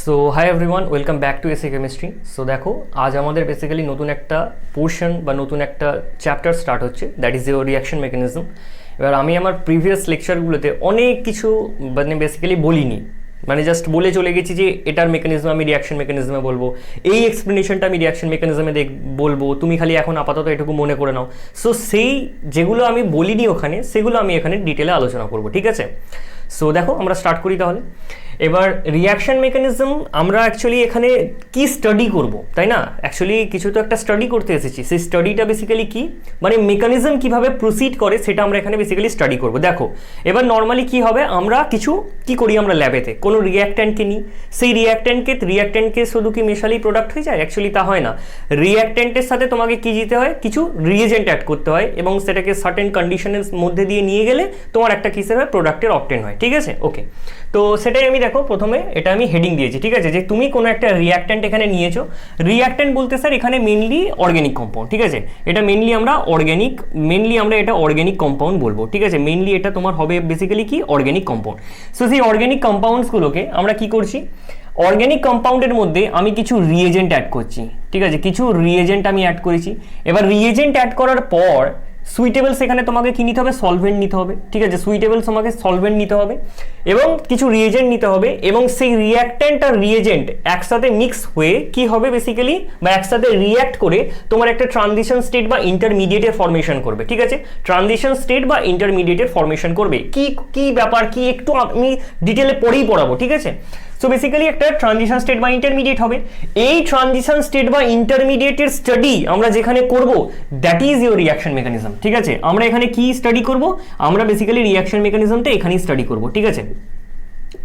So hi everyone, welcome back to SA chemistry. So দেখো, আজ আমাদের বেসিক্যালি নতুন একটা পোর্শন বা নতুন একটা চ্যাপ্টার স্টার্ট হচ্ছে, that is your reaction mechanism. এবার আমি আমার প্রিভিয়াস লেকচারগুলোতে অনেক কিছু মানে বেসিক্যালি বলিনি, মানে জাস্ট বলে চলে গেছি যে এটার মেকানিজম আমি রিয়াকশন মেকানিজমে বলবো, এই এক্সপ্লেনেশনটা আমি রিয়াকশন মেকানিজমে বলবো, তুমি খালি এখন আপাতত এটুকু মনে করে নাও। সো সেই যেগুলো আমি বলিনি ওখানে, সেগুলো আমি এখানে ডিটেলে আলোচনা করবো, ঠিক আছে? সো দেখো, আমরা স্টার্ট করি তাহলে। এবার রিয়াকশন মেকানিজম আমরা অ্যাকচুয়ালি এখানে কি স্টাডি করব, তাই না? অ্যাকচুয়ালি কিছু তো একটা স্টাডি করতে এসেছি, সেই স্টাডিটা বেসিক্যালি কি, মানে মেকানিজম কিভাবে প্রসিড করে সেটা আমরা এখানে বেসিক্যালি স্টাডি করব। দেখো, এবার নর্মালি কি হবে, আমরা কিছু কি করি, আমরা ল্যাবেতে কোনো রিয়াক্ট্যান্টকে নিই, সেই রিয়াক্ট্যান্টকে শুধু কি মেশালেই প্রোডাক্ট হয়ে যায়? অ্যাকচুয়ালি তা হয় না। রিয়াক্ট্যান্টের সাথে তোমাকে কি দিতে হয়, কিছু রিয়েজেন্ট অ্যাড করতে হয় এবং সেটাকে সার্টেন কন্ডিশনের মধ্যে দিয়ে নিয়ে গেলে তোমার একটা কিসের হয়, প্রোডাক্টের অবটেন হয়, ঠিক আছে? ওকে, তো সেটাই আমি দেখো প্রথমে এটা আমি হেডিং দিয়েছি, ঠিক আছে, যে তুমি কোনো একটা রিয়াক্ট্যান্ট এখানে নিয়েছো। রিয়াক্ট্যান্ট বলতে স্যার এখানে মেনলি অর্গ্যানিক কম্পাউন্ড, ঠিক আছে? এটা মেনলি আমরা এটা অর্গ্যানিক কম্পাউন্ড বলবো, ঠিক আছে? মেনলি এটা তোমার হবে বেসিক্যালি কি, অর্গ্যানিক কম্পাউন্ড। সো সেই অর্গ্যানিক কম্পাউন্ডসগুলোকে আমরা কি করছি, অর্গ্যানিক কম্পাউন্ডের মধ্যে আমি কিছু রিয়েজেন্ট অ্যাড করছি, ঠিক আছে? কিছু রিয়েজেন্ট আমি অ্যাড করেছি। এবার রিয়েজেন্ট অ্যাড করার পর সুইটেবলস এখানে তোমাকে কি নিতে হবে, সলভেন্ট নিতে হবে, ঠিক আছে? সুইটেবলস তোমাকে সলভেন্ট নিতে হবে এবং কিছু রিয়েজেন্ট নিতে হবে, এবং সেই রিয়াক্ট্যান্ট আর রিয়েজেন্ট একসাথে মিক্স হয়ে কি হবে বেসিক্যালি, বা একসাথে রিয়াক্ট করে তোমার একটা ট্রানজিশন স্টেট বা ইন্টারমিডিয়েটের ফর্মেশন করবে, ঠিক আছে? ট্রানজিশন স্টেট বা ইন্টারমিডিয়েটের ফর্মেশন করবে। কি ব্যাপার কি, একটু আমি ডিটেলে পরেই পড়াবো, ঠিক আছে? সো বেসিক্যালি একটা ট্রানজিশন স্টেট বা ইন্টারমিডিয়েট হবে। এই ট্রানজিশন স্টেট বা ইন্টারমিডিয়েটের স্টাডি আমরা যেখানে করব, that is your reaction mechanism, ঠিক আছে? আমরা এখানে কি স্টাডি করব, আমরা বেসিক্যালি রিয়াকশন মেকানিজমটা এখানেই স্টাডি করব, ঠিক আছে?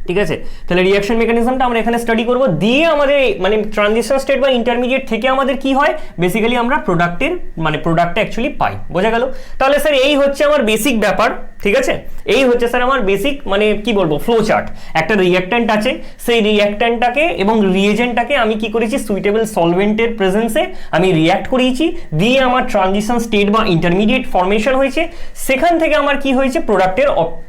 ঠিক আছে, তাহলে রিয়াকশন মেকানিজমটা আমরা এখানে স্টাডি করব, দিয়ে আমাদের মানে ট্রানজিশন স্টেট বা ইন্টারমিডিয়েট থেকে আমাদের কি হয়, বেসিক্যালি আমরা প্রোডাক্টটা অ্যাকচুয়ালি পাই। বোঝা গেল? তাহলে স্যার এই হচ্ছে আমার বেসিক ব্যাপার, ঠিক আছে? এই হচ্ছে স্যার আমার বেসিক মানে কি বলবো, ফ্লো চার্ট। একটা রিয়াক্ট্যান্ট আছে, সেই রিয়াক্ট্যান্টটাকে এবং রিয়েজেন্টটাকে আমি কি করেছি, সুইটেবল সলভেন্টের প্রেজেন্সে আমি রিয়াক্ট করিয়েছি, দিয়ে আমার ট্রানজিশন স্টেট বা ইন্টারমিডিয়েট ফর্মেশন হয়েছে, সেখান থেকে আমার কি হয়েছে,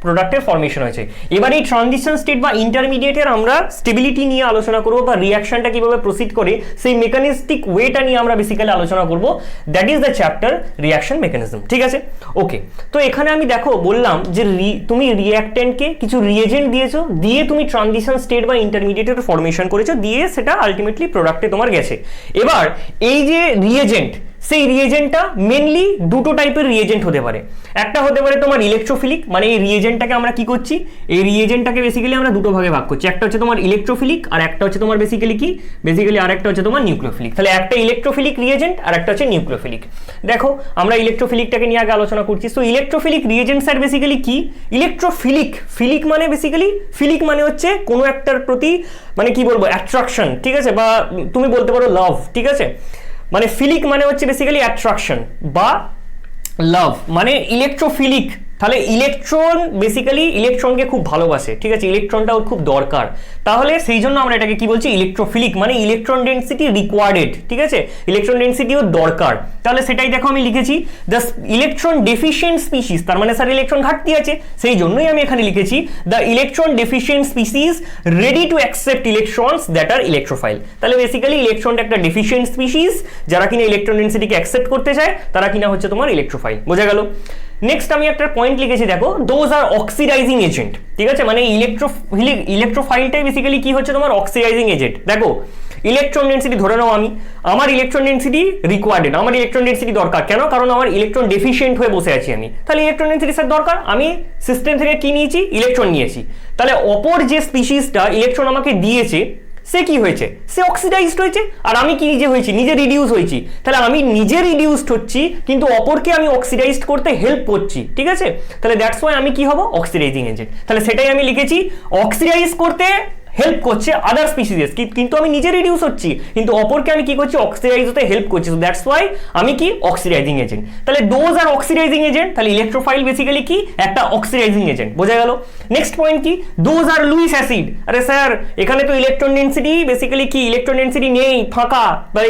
প্রোডাক্টের ফর্মেশন হয়েছে। এবার এই ট্রানজিশন স্টেট বা ইন্টারমিডিয়েটের আমরা স্টেবিলিটি নিয়ে আলোচনা করবো, বা রিয়াকশনটা কিভাবে প্রসিড করে সেই মেকানিস্টিক ওয়েটা নিয়ে আমরা বেসিক্যালি আলোচনা করব। That is the chapter reaction mechanism, ঠিক আছে? ওকে, তো এখানে আমি দেখো বললাম যে তুমি রিয়াক্ট্যান্টকে কিছু রিয়েজেন্ট দিয়েছো, দিয়ে তুমি ট্রানজিশন স্টেট বা ইন্টারমিডিয়েটের ফর্মেশন করেছো, দিয়ে সেটা আলটিমেটলি প্রোডাক্টে তোমার গেছে। এবার এই যে রিয়েজেন্ট, সেই রিয়েজেন্টটা মেনলি দুটো টাইপের রিয়েজেন্ট হতে পারে। একটা হতে পারে তোমার ইলেকট্রোফিলিক, মানে এই রিয়েজেন্টটাকে আমরা কি করছি, এই রিয়েজেন্টটাকে বেসিক্যালি আমরা দুটো ভাগে ভাগ করছি। একটা হচ্ছে তোমার ইলেকট্রোফিলিক, আর একটা হচ্ছে তোমার বেসিক্যালি আরেকটা হচ্ছে তোমার নিউক্লিওফিলিক। তাহলে একটা ইলেকট্রোফিলিক রিয়েজেন্ট আর একটা হচ্ছে নিউক্লিওফিলিক। দেখো, আমরা ইলেকট্রোফিলিকটাকে নিয়ে আগে আলোচনা করছি। সো ইলেকট্রোফিলিক রিয়েজেন্টস আর বেসিক্যালি কি, ফিলিক মানে বেসিক্যালি ফিলিক মানে হচ্ছে কোনো একটার প্রতি মানে কি বলবো, অ্যাট্রাকশন, ঠিক আছে? বা তুমি বলতে পারো লাভ, ঠিক আছে? মানে ফিলিক মানে হচ্ছে বেসিক্যালি অ্যাট্রাকশন বা লাভ, মানে ইলেকট্রোফিলিক। তাহলে ইলেকট্রনকে খুব ভালোবাসে, ঠিক আছে? ইলেকট্রনটা ওর খুব দরকার, তাহলে সেই জন্য আমরা এটাকে কি বলছি, ইলেকট্রোফিলিক, মানে ইলেকট্রন ডেন্সিটি রিকোয়ার্ডেড, ঠিক আছে? ইলেকট্রন ডেন্সিটি ওর দরকার। তাহলে সেটাই দেখো আমি লিখেছি, দ্য ইলেকট্রন ডেফিশিয়েন্ট স্পিসিস, তার মানে স্যার ইলেকট্রন ঘাটতি আছে, সেই জন্যই আমি এখানে লিখেছি the electron deficient species ready to accept electrons that are electrophile. তাহলে বেসিক্যালি ইলেকট্রনটা একটা ডেফিশিয়েন্ট স্পিসিস, যারা কিনা ইলেকট্রন ডেন্সিটিকে অ্যাকসেপ্ট করতে চায়, তারা কিনা হচ্ছে তোমার ইলেকট্রোফাইল। বোঝা গেল? নেক্সট আমি একটা পয়েন্ট লিখেছি, দেখো, দোজ আর অক্সিডাইজিং এজেন্ট, ঠিক আছে? মানে ইলেকট্রোফাইলটাই বেসিক্যালি কি হচ্ছে, তোমার অক্সিডাইজিং এজেন্ট। দেখো, ইলেকট্রন ডেন্সিটি ধরে নাও আমার ইলেকট্রন ডেন্সিটি রিকোয়ার্ডেড, আমার ইলেকট্রন ডেন্সিটি দরকার, কেন? কারণ আমার ইলেকট্রন ডেফিশিয়েন্ট হয়ে বসে আছি আমি, তাহলে ইলেকট্রন ডেন্সিটি স্যার দরকার, আমি সিস্টেম থেকে কি নিয়েছি, ইলেকট্রন নিয়েছি। তাহলে অপর যে স্পিসিসটা ইলেকট্রন আমাকে দিয়েছে, সে কি হয়েছে, সে অক্সিডাইজড হয়েছে, আর আমি কি নিজে হয়েছি, নিজে রিডিউস হয়েছি। তাহলে আমি নিজে রিডিউসড হচ্ছি, কিন্তু অপরকে আমি অক্সিডাইজড করতে হেল্প করছি, ঠিক আছে? তাহলে দ্যাটস ওয়াই আমি কি হব, অক্সিডাইজিং এজেন্ট। তাহলে সেটাই আমি লিখেছি, অক্সিডাইজ করতে হেল্প করছে আদার স্পিসিস, কিন্তু আমি নিজে রিডিউস হচ্ছি, কিন্তু অপরকে আমি কি করছি, অক্সিডাইজ হতে হেল্প করছি। সো দ্যাটস ওয়াই আমি কি, অক্সিডাইজিং এজেন্ট। তাহলে দোজ আর অক্সিডাইজিং এজেন্ট, তাহলে ইলেকট্রোফাইল বেসিক্যালি কি, একটা অক্সিডাইজিং এজেন্ট। বোঝা গেল? নেক্সট পয়েন্ট কি, দোজ আর লুইস অ্যাসিড। আরে স্যার, এখানে তো ইলেকট্রন ডেন্সিটি বেসিক্যালি কি, ইলেকট্রন ডেন্সিটি নেই, ফাঁকা, বা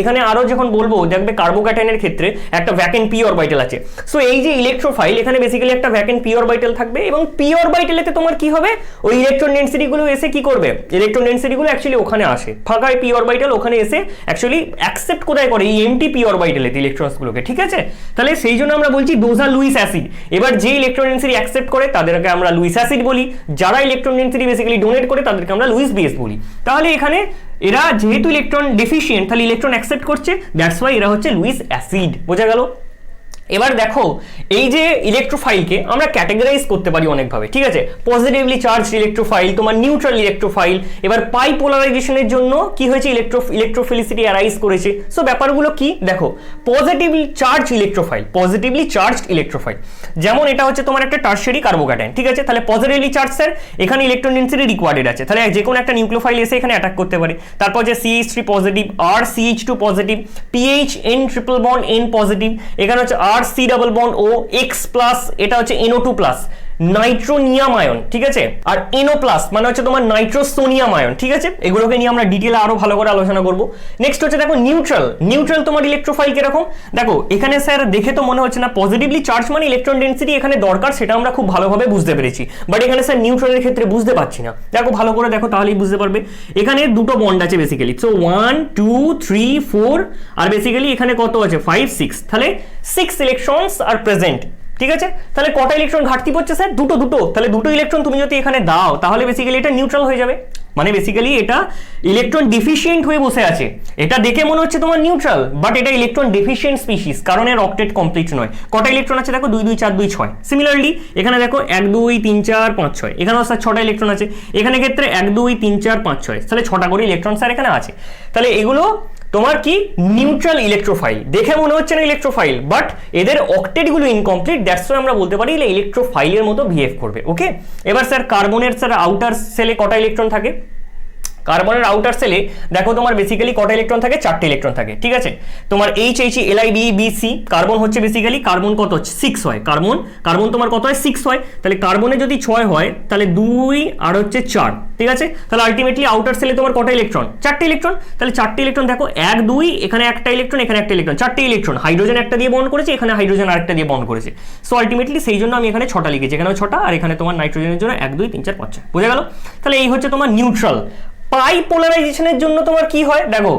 এখানে আরো যখন বলবো দেখবে কার্বোক্যাটায়নের ক্ষেত্রে একটা ভ্যাকেন্ট পি অরবিটাল আছে। সো এই যে ইলেকট্রোফাইল, এখানে বেসিক্যালি একটা ভ্যাকেন্ট পি অরবিটাল থাকবে, এবং পি অরবিটালেতে তোমার কি হবে, ওই ইলেকট্রন ডেন্সিটি গুলো এসে কি করবে, ইলেকট্রন ডেন্সিটিগুলো অ্যাকচুয়ালি ওখানে আসে, ফাঁকা পি অরবিটাল ওখানে এসে অ্যাকচুয়ালি অ্যাকসেপ্ট কোথায় করে, এই এমটি পি অরবিটালে ইলেকট্রনসগুলোকে, ঠিক আছে। তাহলে সেই জন্য আমরা বলছি দোজ আর লুইস অ্যাসিড। এবার যে ইলেকট্রন ডেন্সিটি অ্যাকসেপ্ট করে তাদেরকে আমরা লুইস অ্যাসিড বলি, যারা ইলেকট্রন ডেন্সিটি বেসিক্যালি ডোনেট করে তাদেরকে আমরা লুইস বেস বলি। তাহলে এখানে এরা যেহেতু ইলেকট্রন ডেফিশিয়েন্ট, তাহলে ইলেকট্রন অ্যাকসেপ্ট করছে, দ্যাটস ওয়াই এরা হচ্ছে লুইস অ্যাসিড। বোঝা গেল? এবার দেখো এই যে ইলেকট্রোফাইলকে আমরা ক্যাটাগরাইজ করতে পারি অনেকভাবে, ঠিক আছে। পজিটিভলি চার্জ ইলেকট্রোফাইল, তোমার নিউট্রাল ইলেকট্রোফাইল। এবার পাই পোলারাইজেশনের জন্য কি হয়েছে, ইলেকট্রোফিলিসিটি অ্যারাইজ করেছে। সো ব্যাপারগুলো কি দেখো, positively charge electrophile, positively charged electrophile, যেমন এটা হচ্ছে তোমার একটা টারশিয়ারি কার্বোক্যাটায়ন, ঠিক আছে। তাহলে পজিটিভলি চার্জ স্যার, এখানে ইলেকট্রন ডেন্সিটি রিকোয়ার্ডেড আছে, তাহলে যে কোনো একটা নিউক্লিওফাইল এসে এখানে অ্যাটাক করতে পারে। তারপর যে CH3 positive, RCH2 positive, PH N triple bond N positive, এখানে হচ্ছে RC double bond O X plus, এটা হচ্ছে NO2 প্লাস, নাইট্রোনিয়াম আয়ন, ঠিক আছে। আর NO প্লাস মানে হচ্ছে তোমার নাইট্রোসোনিয়াম আয়ন, ঠিক আছে। এগুলোকে নিয়ে আমরা ডিটেইলে আরো ভালো করে আলোচনা করব। নেক্সট হচ্ছে দেখো নিউট্রাল। নিউট্রাল তোমার ইলেকট্রোফাইল কিরকম দেখো, এখানে স্যার দেখে তো মনে হচ্ছে না পজিটিভলি চার্জ মানে ইলেকট্রন ডেন্সিটি এখানে দরকার, সেটা আমরা খুব ভালোভাবে বুঝতে পেরেছি, বাট এখানে স্যার নিউট্রালের ক্ষেত্রে বুঝতে পারছি না। দেখো ভালো করে দেখো তাহলেই বুঝতে পারবে। এখানে দুটো বন্ড আছে বেসিক্যালি, সো 1 2 3 4, আর বেসিক্যালি এখানে কত আছে 5 6, তাহলে 6 ইলেকট্রনস আর প্রেজেন্ট, ঠিক আছে। তাহলে কটা ইলেকট্রন ঘাটতি পড়ছে স্যার, দুটো। তাহলে দুটো ইলেকট্রন তুমি যদি এখানে দাও তাহলে বেসিক্যালি এটা নিউট্রাল হয়ে যাবে, মানে বেসিক্যালি এটা ইলেকট্রন ডিফিশিয়েন্ট হয়ে বসে আছে। এটা দেখে মনে হচ্ছে তোমার নিউট্রাল, বাট এটা ইলেকট্রন ডিফিশিয়েন্ট স্পিসিস, কারণ এর অক্টেট কমপ্লিট নয়। কটা ইলেকট্রন আছে দেখো, 2 2 4 2 6। সিমিলারলি এখানে দেখো 1 2 3 4 5 6, এখানেও স্যার 6টা ইলেকট্রন আছে। এখানে ক্ষেত্রে 1 2 3 4 5 6, তাহলে 6টা করে ইলেকট্রন স্যার এখানে আছে। তাহলে এগুলো তোমার কি নিউট্রাল ইলেকট্রোফাইল, দেখে মনে হচ্ছে না ইলেকট্রোফাইল, বাট এদের অক্টেটগুলো ইনকমপ্লিট, দ্যাটস ওয়াই আমরা বলতে পারি ইলেকট্রোফাইলের মতো বিহেভ করবে। ওকে, এবার স্যার কার্বনের স্যার আউটার সেলে কটা ইলেকট্রন থাকে, কার্বনের আউটার সেলে দেখো তোমার বেসিক্যালি কটা ইলেকট্রন থাকে, 4টে ইলেকট্রন থাকে, ঠিক আছে। তোমার HHLIBBC, কার্বন হচ্ছে বেসিক্যালি কার্বন কত হচ্ছে 6 হয়, কার্বন তোমার কত হয় 6 হয়। তাহলে কার্বনে যদি 6 হয় তাহলে 2 আর হচ্ছে 4, ঠিক আছে। তাহলে আলটিমেটলি আউটার সেলে তোমার কটা ইলেকট্রন, 4টে ইলেকট্রন। তাহলে 4টে ইলেকট্রন দেখো 1 2, এখানে একটা ইলেকট্রন, এখানে একটা ইলেকট্রন, 4টে ইলেকট্রন। হাইড্রোজেন একটা দিয়ে বন্ড করেছে, এখানে হাইড্রোজেন আরেকটা দিয়ে বন্ড করেছে। সো আলটিমেটলি সেই জন্য আমি এখানে 6টা লিখেছি, এখানেও 6টা, আর এখানে তোমার নাইট্রোজেনের জন্য 1 2 3 4 5 6। বোঝা গেল? তাহলে এই হচ্ছে তোমার নিউট্রাল। পাই পোলারাইজেশনের জন্য তোমার কি হয় দেখো,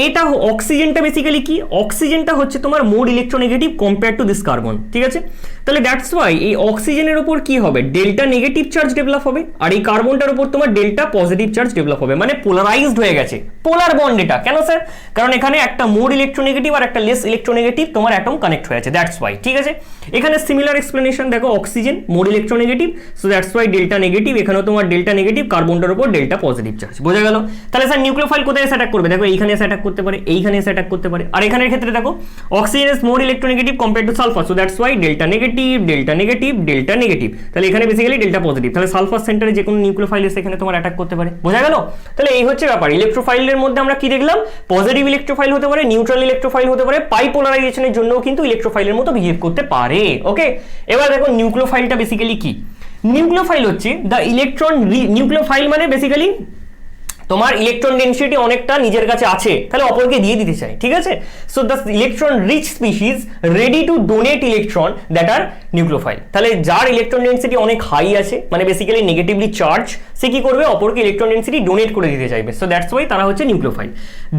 এটা অক্সিজেনটা বেসিক্যালি কি, অক্সিজেনটা হচ্ছে তোমার more electronegative compare to this carbon, ঠিক আছে। তাহলে দ্যাটস ওয়াই এই অক্সিজেনের উপর কি হবে, ডেল্টা নেগেটিভ চার্জ ডেভেলপ হবে, আর এই কার্বনটার উপর তোমার ডেল্টা পজিটিভ চার্জ ডেভেলপ হবে, মানে পোলারাইজড হয়ে গেছে, পোলার বন্ড এটা। কেন স্যার, কারণ এখানে একটা মোর ইলেকট্রোনেগেটিভ আর একটা লেস ইলেকট্রোনেগেটিভ তোমার অ্যাটম কানেক্ট হয়ে আছে, দ্যাটস ওয়াই, ঠিক আছে। এখানে সিমিলার এক্সপ্লেনেশন দেখো, oxygen more electronegative, so that's Y delta negative, এখানেও তোমার ডেল্টা নেগেটিভ, কার্বনটার উপর ডেল্টা পজিটিভ চার্জ। বোঝা গেল? তাহলে স্যার নিউক্লিওফাইল কোথায় এসে অ্যাটাক করবে দেখো, এইখানে এসে অ্যাটাক করতে পারে, এইখানে এসে অ্যাটাক করতে পারে, আর এখানের ক্ষেত্রে দেখো oxygen is more electronegative compare two sulphur, so that's Y delta negative delta negative delta negative. তাহলে এখানে বেসিক্যালি ডেল্টা পজিটিভ, তাহলে সালফার সেন্টারে যে কোনো নিউক্লিওফাইল এসে এখানে তোমার অ্যাটাক করতে পারে। বোঝা গেল? তাহলে এই হচ্ছে ব্যাপার। ইলেকট্রোফাইলের মধ্যে আমরা কি দেখলাম, পজিটিভ ইলেকট্রোফাইল হতে পারে, নিউট্রাল ইলেকট্রোফাইল হতে পারে, পাই পোলারাইজেশনের জন্যও কিন্তু ইলেকট্রোফাইলের মতো বিহেভ করতে পারে। ওকে, এবার দেখো নিউক্লিওফাইলটা বেসিক্যালি কি। নিউক্লিওফাইল হচ্ছে দ্য ইলেকট্রন, নিউক্লিওফাইল মানে বেসিক্যালি তোমার ইলেকট্রন ডেনসিটি অনেকটা নিজের কাছে আছে, তাহলে অপরকে দিয়ে দিতে চাই, ঠিক আছে। So the electron rich species ready to donate electron that are nucleophile. তাহলে যার ইলেকট্রন ডেনসিটি অনেক হাই আছে, মানে বেসিক্যালি নেগেটিভলি চার্জ, সে কি করবে, অপরকে ইলেকট্রন ডেনসিটি ডোনেট করে দিতে চাইবে। সো দ্যাটস ওয়াই তারা হচ্ছে nucleophile.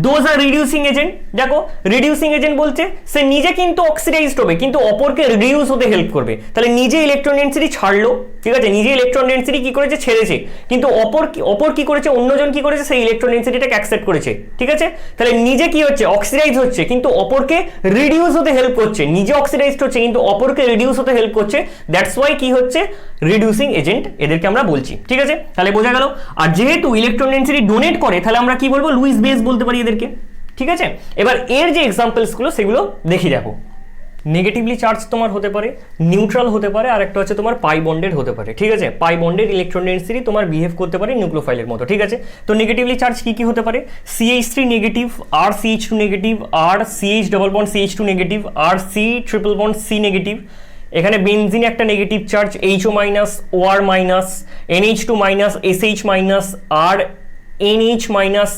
Those are reducing agent. দেখো রিডিউসিং এজেন্ট বলছে সে নিজে কিন্তু অক্সিডাইজড হবে, কিন্তু অপরকে রিডিউস হতে হেল্প করবে। তাহলে নিজে ইলেকট্রন ডেনসিটি ছাড়লো, ঠিক আছে, নিজে ইলেকট্রন ডেনসিটি কি করেছে, ছেড়েছে, কিন্তু অপর কি করেছে, অন্যজন কি করেছে, সেই ইলেকট্রন ডেনসিটিটাকে অ্যাকসেপ্ট করেছে, ঠিক আছে। তাহলে নিজে কি হচ্ছে, অক্সিডাইজ হচ্ছে, কিন্তু অপরকে রিডিউস হতে হেল্প করছে। নিজে অক্সিডাইজড হচ্ছে কিন্তু অপরকে রিডিউস হতে হেল্প করছে, দ্যাটস ওয়াই কি হচ্ছে, রিডিউসিং এজেন্ট এদেরকে আমরা বলছি, ঠিক আছে। তাহলে বোঝা গেল। আর যেহেতু ইলেকট্রন ডেনসিটি ডোনেট করে, তাহলে আমরা কি বলবো, লুইস বেস বলতে পারি এদেরকে, ঠিক আছে। এবার এর যে এক্সাম্পলস গুলো সেগুলো দেখি। দেখো নেগেটিভলি চার্জ তোমার হতে পারে, নিউট্রাল হতে পারে, আর একটা হচ্ছে তোমার পাই বন্ডেড হতে পারে, ঠিক আছে। পাই বন্ডেড ইলেকট্রন ডেনসিটি তোমার বিহেভ করতে পারে নিউক্লিওফাইলের মতো, ঠিক আছে। তো নেগেটিভলি চার্জ কি কি হতে পারে, CH3 negative, RCH2 negative, RCH double bond CH2 negative, RC triple bond C negative. এখানে বেনজিন একটা negative charge, HO minus, OR minus, NH2 minus, SH minus, আর NH minus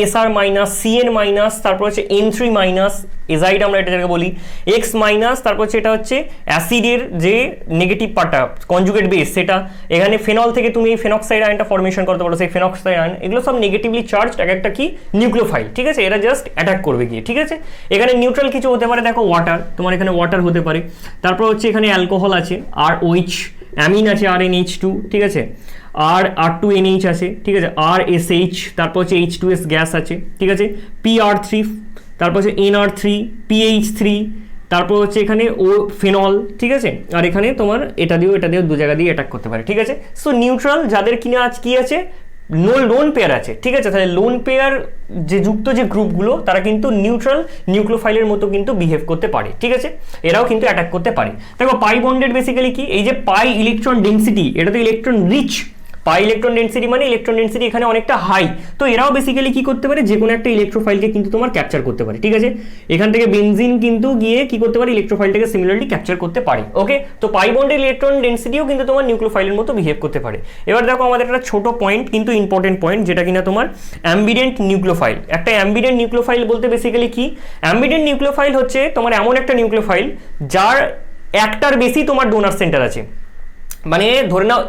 SR minus, CN minus, তারপর হচ্ছে N3 minus, এজাইড আমরা এটাকে বলি, x minus, তারপর হচ্ছে এটা হচ্ছে অ্যাসিডের যে নেগেটিভ পার্টটা কনজুগেট বেস সেটা, এখানে ফেনল থেকে তুমি ফেনক্সাইড আয়নটা ফর্মেশন করতে পারো, সেই ফেনক্সাইড আয়ন, এগুলো সব নেগেটিভলি চার্জড এক একটা কি নিউক্লিওফাইল, ঠিক আছে, এরা জাস্ট অ্যাটাক করবে গিয়ে, ঠিক আছে। এখানে নিউট্রাল কিছু হতে পারে, দেখো ওয়াটার, তোমার এখানে ওয়াটার হতে পারে, তারপর হচ্ছে এখানে অ্যালকোহল আছে, আর OH, অ্যামিন আছে RNH2, ঠিক আছে, R2NH আছে, ঠিক আছে, RSH, তারপর হচ্ছে H2S গ্যাস আছে, ঠিক আছে, PR3, তারপর হচ্ছে NR3, PH3, তারপর হচ্ছে এখানে ও ফেনল, ঠিক আছে, আর এখানে তোমার এটা দিয়েও দু জায়গা দিয়ে অ্যাটাক করতে পারে, ঠিক আছে। সো নিউট্রাল যাদের কিনা আজ কি আছে, লোন পেয়ার আছে, ঠিক আছে, তাহলে লোন পেয়ার যে যুক্ত যে গ্রুপগুলো তারা কিন্তু নিউট্রাল নিউক্লিওফাইলের মতো কিন্তু বিহেভ করতে পারে, ঠিক আছে, এরাও কিন্তু অ্যাটাক করতে পারে। দেখো পাই বন্ডেড বেসিক্যালি কি, এই যে পাই ইলেকট্রন ডেন্সিটি, এটা তো electron rich, pi electron density মানে ইলেকট্রন ডেন্সিটি এখানে অনেকটা হাই, তো এরাও বেসিক্যালি কি করতে পারে, যে কোনো একটা ইলেকট্রোফাইলকে কিন্তু তোমার ক্যাপচার করতে পারে, ঠিক আছে। এখান থেকে বেনজিন কিন্তু গিয়ে কি করতে পারে, ইলেকট্রোফাইলটাকে সিমিলারলি ক্যাপচার করতে পারে, ওকে। তো পাই বন্ডের ইলেকট্রন ডেন্সিটিও কিন্তু তোমার নিউক্লিওফাইলের মতো বিহেভ করতে পারে। এবার দেখো আমাদের একটা ছোট পয়েন্ট কিন্তু ইম্পর্টেন্ট পয়েন্ট, যেটা কিনা তোমার অ্যাম্বিডেন্ট নিউক্লিওফাইল। একটা অ্যাম্বিডেন্ট নিউক্লিওফাইল বলতে বেসিক্যালি কি, অ্যাম্বিডেন্ট নিউক্লিওফাইল হচ্ছে তোমার এমন একটা নিউক্লিওফাইল যার একটার বেশি তোমার ডোনার সেন্টার আছে, মানে ধরে নাও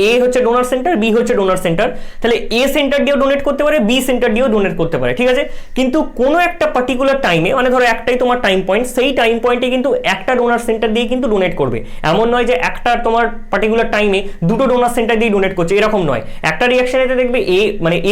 এ হচ্ছে ডোনার সেন্টার, বি হচ্ছে ডোনার সেন্টার, তাহলে এ সেন্টার দিয়েও ডোনেট করতে পারে, বি সেন্টার দিয়েও ডোনেট করতে পারে, ঠিক আছে। কিন্তু কোনো একটা পার্টিকুলার টাইমে, মানে ধরো একটাই তোমার টাইম পয়েন্ট, সেই টাইম পয়েন্টে কিন্তু একটা ডোনার সেন্টার দিয়ে কিন্তু ডোনেট করবে, এমন নয় যে একটা তোমার পার্টিকুলার টাইমে দুটো ডোনার সেন্টার দিয়ে ডোনেট করছে, এরকম নয়। একটা রিয়াকশনেতে দেখবে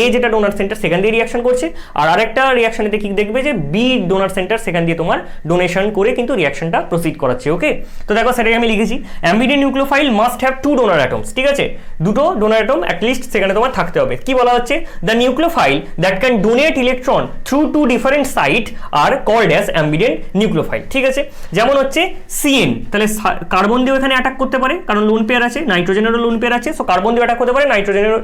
এ যেটা ডোনার সেন্টার সেখান দিয়ে রিয়াকশন করছে, আর আরেকটা রিয়াকশনেতে কি দেখবে যে বি ডোনার সেন্টার সেখান দিয়ে তোমার ডোনেশন করে কিন্তু রিয়াকশনটা প্রসিড করাচ্ছে, ওকে। তো দেখো সেটাই আমি লিখেছি, ambident nucleophile must have two donor atoms, ঠিক আছে, দুটো ডোনার অ্যাটম অ্যাটলিস্ট সেখানে তোমার থাকতে হবে। কি বলা হচ্ছে, the nucleophile that can donate electron through two different site are called as ambident nucleophile, ঠিক আছে। যেমন হচ্ছে সিএন, তাহলে কার্বন দিয়েও এখানে অ্যাটাক করতে পারে, কারণ লোন পেয়ার আছে, নাইট্রোজেনেরও লোন পেয়ার আছে, সো কার্বন দিয়েও অ্যাটাক হতে পারে, নাইট্রোজেনের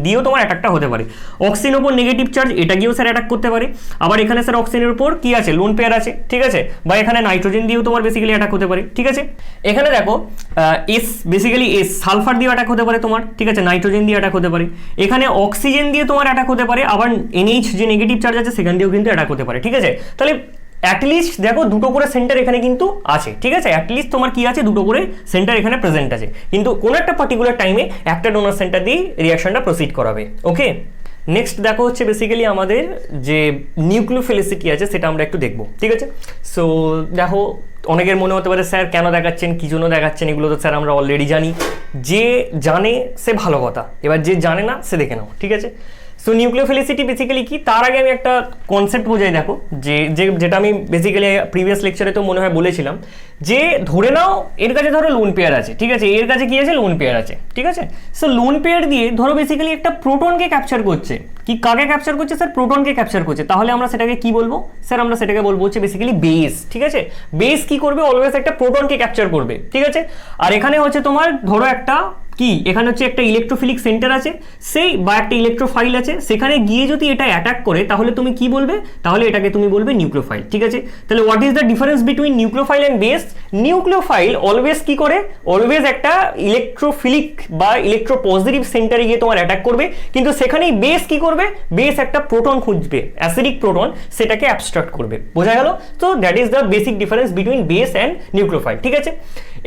দিয়েও তোমার অ্যাটাকটা হতে পারে। অক্সিজেনের উপর নেগেটিভ চার্জ, এটা গিয়েও স্যার অ্যাটাক করতে পারে, আবার এখানে স্যার অক্সিজেনের উপর কি আছে, লোন পেয়ার আছে, ঠিক আছে, বা এখানে নাইট্রোজেন দিয়েও তোমার বেসিক্যালি অ্যাটাক হতে পারে, ঠিক আছে। এখানে দেখো এস, বেসিক্যালি এস সালফার দিয়ে অ্যাটাক হতে পারে তোমার, ঠিক আছে, নাইট্রোজেন দিয়ে অ্যাটাক হতে পারে, এখানে অক্সিজেন দিয়ে তোমার অ্যাটাক হতে পারে, আবার NH যে নেগেটিভ চার্জ আছে সেখান দিয়েও কিন্তু অ্যাটাক হতে পারে, ঠিক আছে। তাহলে অ্যাটলিস্ট দেখো দুটো করে সেন্টার এখানে কিন্তু আছে, ঠিক আছে, অ্যাটলিস্ট তোমার কি আছে, দুটো করে সেন্টার এখানে প্রেজেন্ট আছে, কিন্তু কোনো একটা পার্টিকুলার টাইমে একটা ডোনার সেন্টার দিয়ে রিয়াকশনটা প্রসিড করাবে, ওকে। নেক্সট দেখো হচ্ছে বেসিক্যালি আমাদের যে নিউক্লিওফিলিসিটি আছে সেটা আমরা একটু দেখবো, ঠিক আছে। সো দেখো অনেকের মনে হতে পারে স্যার কেন দেখাচ্ছেন, কি জন্য দেখাচ্ছেন, এগুলো তো স্যার আমরা অলরেডি জানি, যে জানে সে ভালো কথা, এবার যে জানে না সে দেখে নাও, ঠিক আছে। সো নিউক্লিওফিলিসিটি বেসিক্যালি কি, তার আগে আমি একটা কনসেপ্ট বোঝাই, দেখো যেটা আমি বেসিক্যালি প্রিভিয়াস লেকচারে তো মনে হয় বলেছিলাম, যে ধরে নাও এর কাছে ধরো লোন পেয়ার আছে, ঠিক আছে, এর কাছে কি আছে, লোন পেয়ার আছে, ঠিক আছে। সো লোন পেয়ার দিয়ে ধরো বেসিক্যালি একটা প্রোটনকে ক্যাপচার করছে, কি কাকে ক্যাপচার করছে স্যার, প্রোটনকে ক্যাপচার করছে, তাহলে আমরা সেটাকে কি বলবো স্যার, আমরা সেটাকে বলবো হচ্ছে বেসিক্যালি বেস, ঠিক আছে। বেস কি করবে, অলওয়েজ একটা প্রোটনকে ক্যাপচার করবে, ঠিক আছে। আর এখানে হচ্ছে তোমার ধরো একটা কি, এখানে হচ্ছে একটা ইলেকট্রোফিলিক সেন্টার আছে, সেই বা একটা ইলেকট্রোফাইল আছে, সেখানে গিয়ে যদি এটা অ্যাটাক করে তাহলে তুমি কি বলবে, তাহলে এটাকে তুমি বলবে নিউক্লিওফাইল, ঠিক আছে। তাহলে what is the difference between nucleophile and base, nucleophile always কি করে, অলওয়েজ একটা ইলেকট্রোফিলিক বা ইলেকট্রোপজিটিভ সেন্টারে গিয়ে তোমার অ্যাটাক করবে, কিন্তু সেখানেই বেস কি করবে, বেস একটা প্রোটন খুঁজবে, অ্যাসিডিক প্রোটন, সেটাকে অ্যাবস্ট্রাক্ট করবে, বোঝা গেল। তো that is the basic difference between base and nucleophile, ঠিক আছে।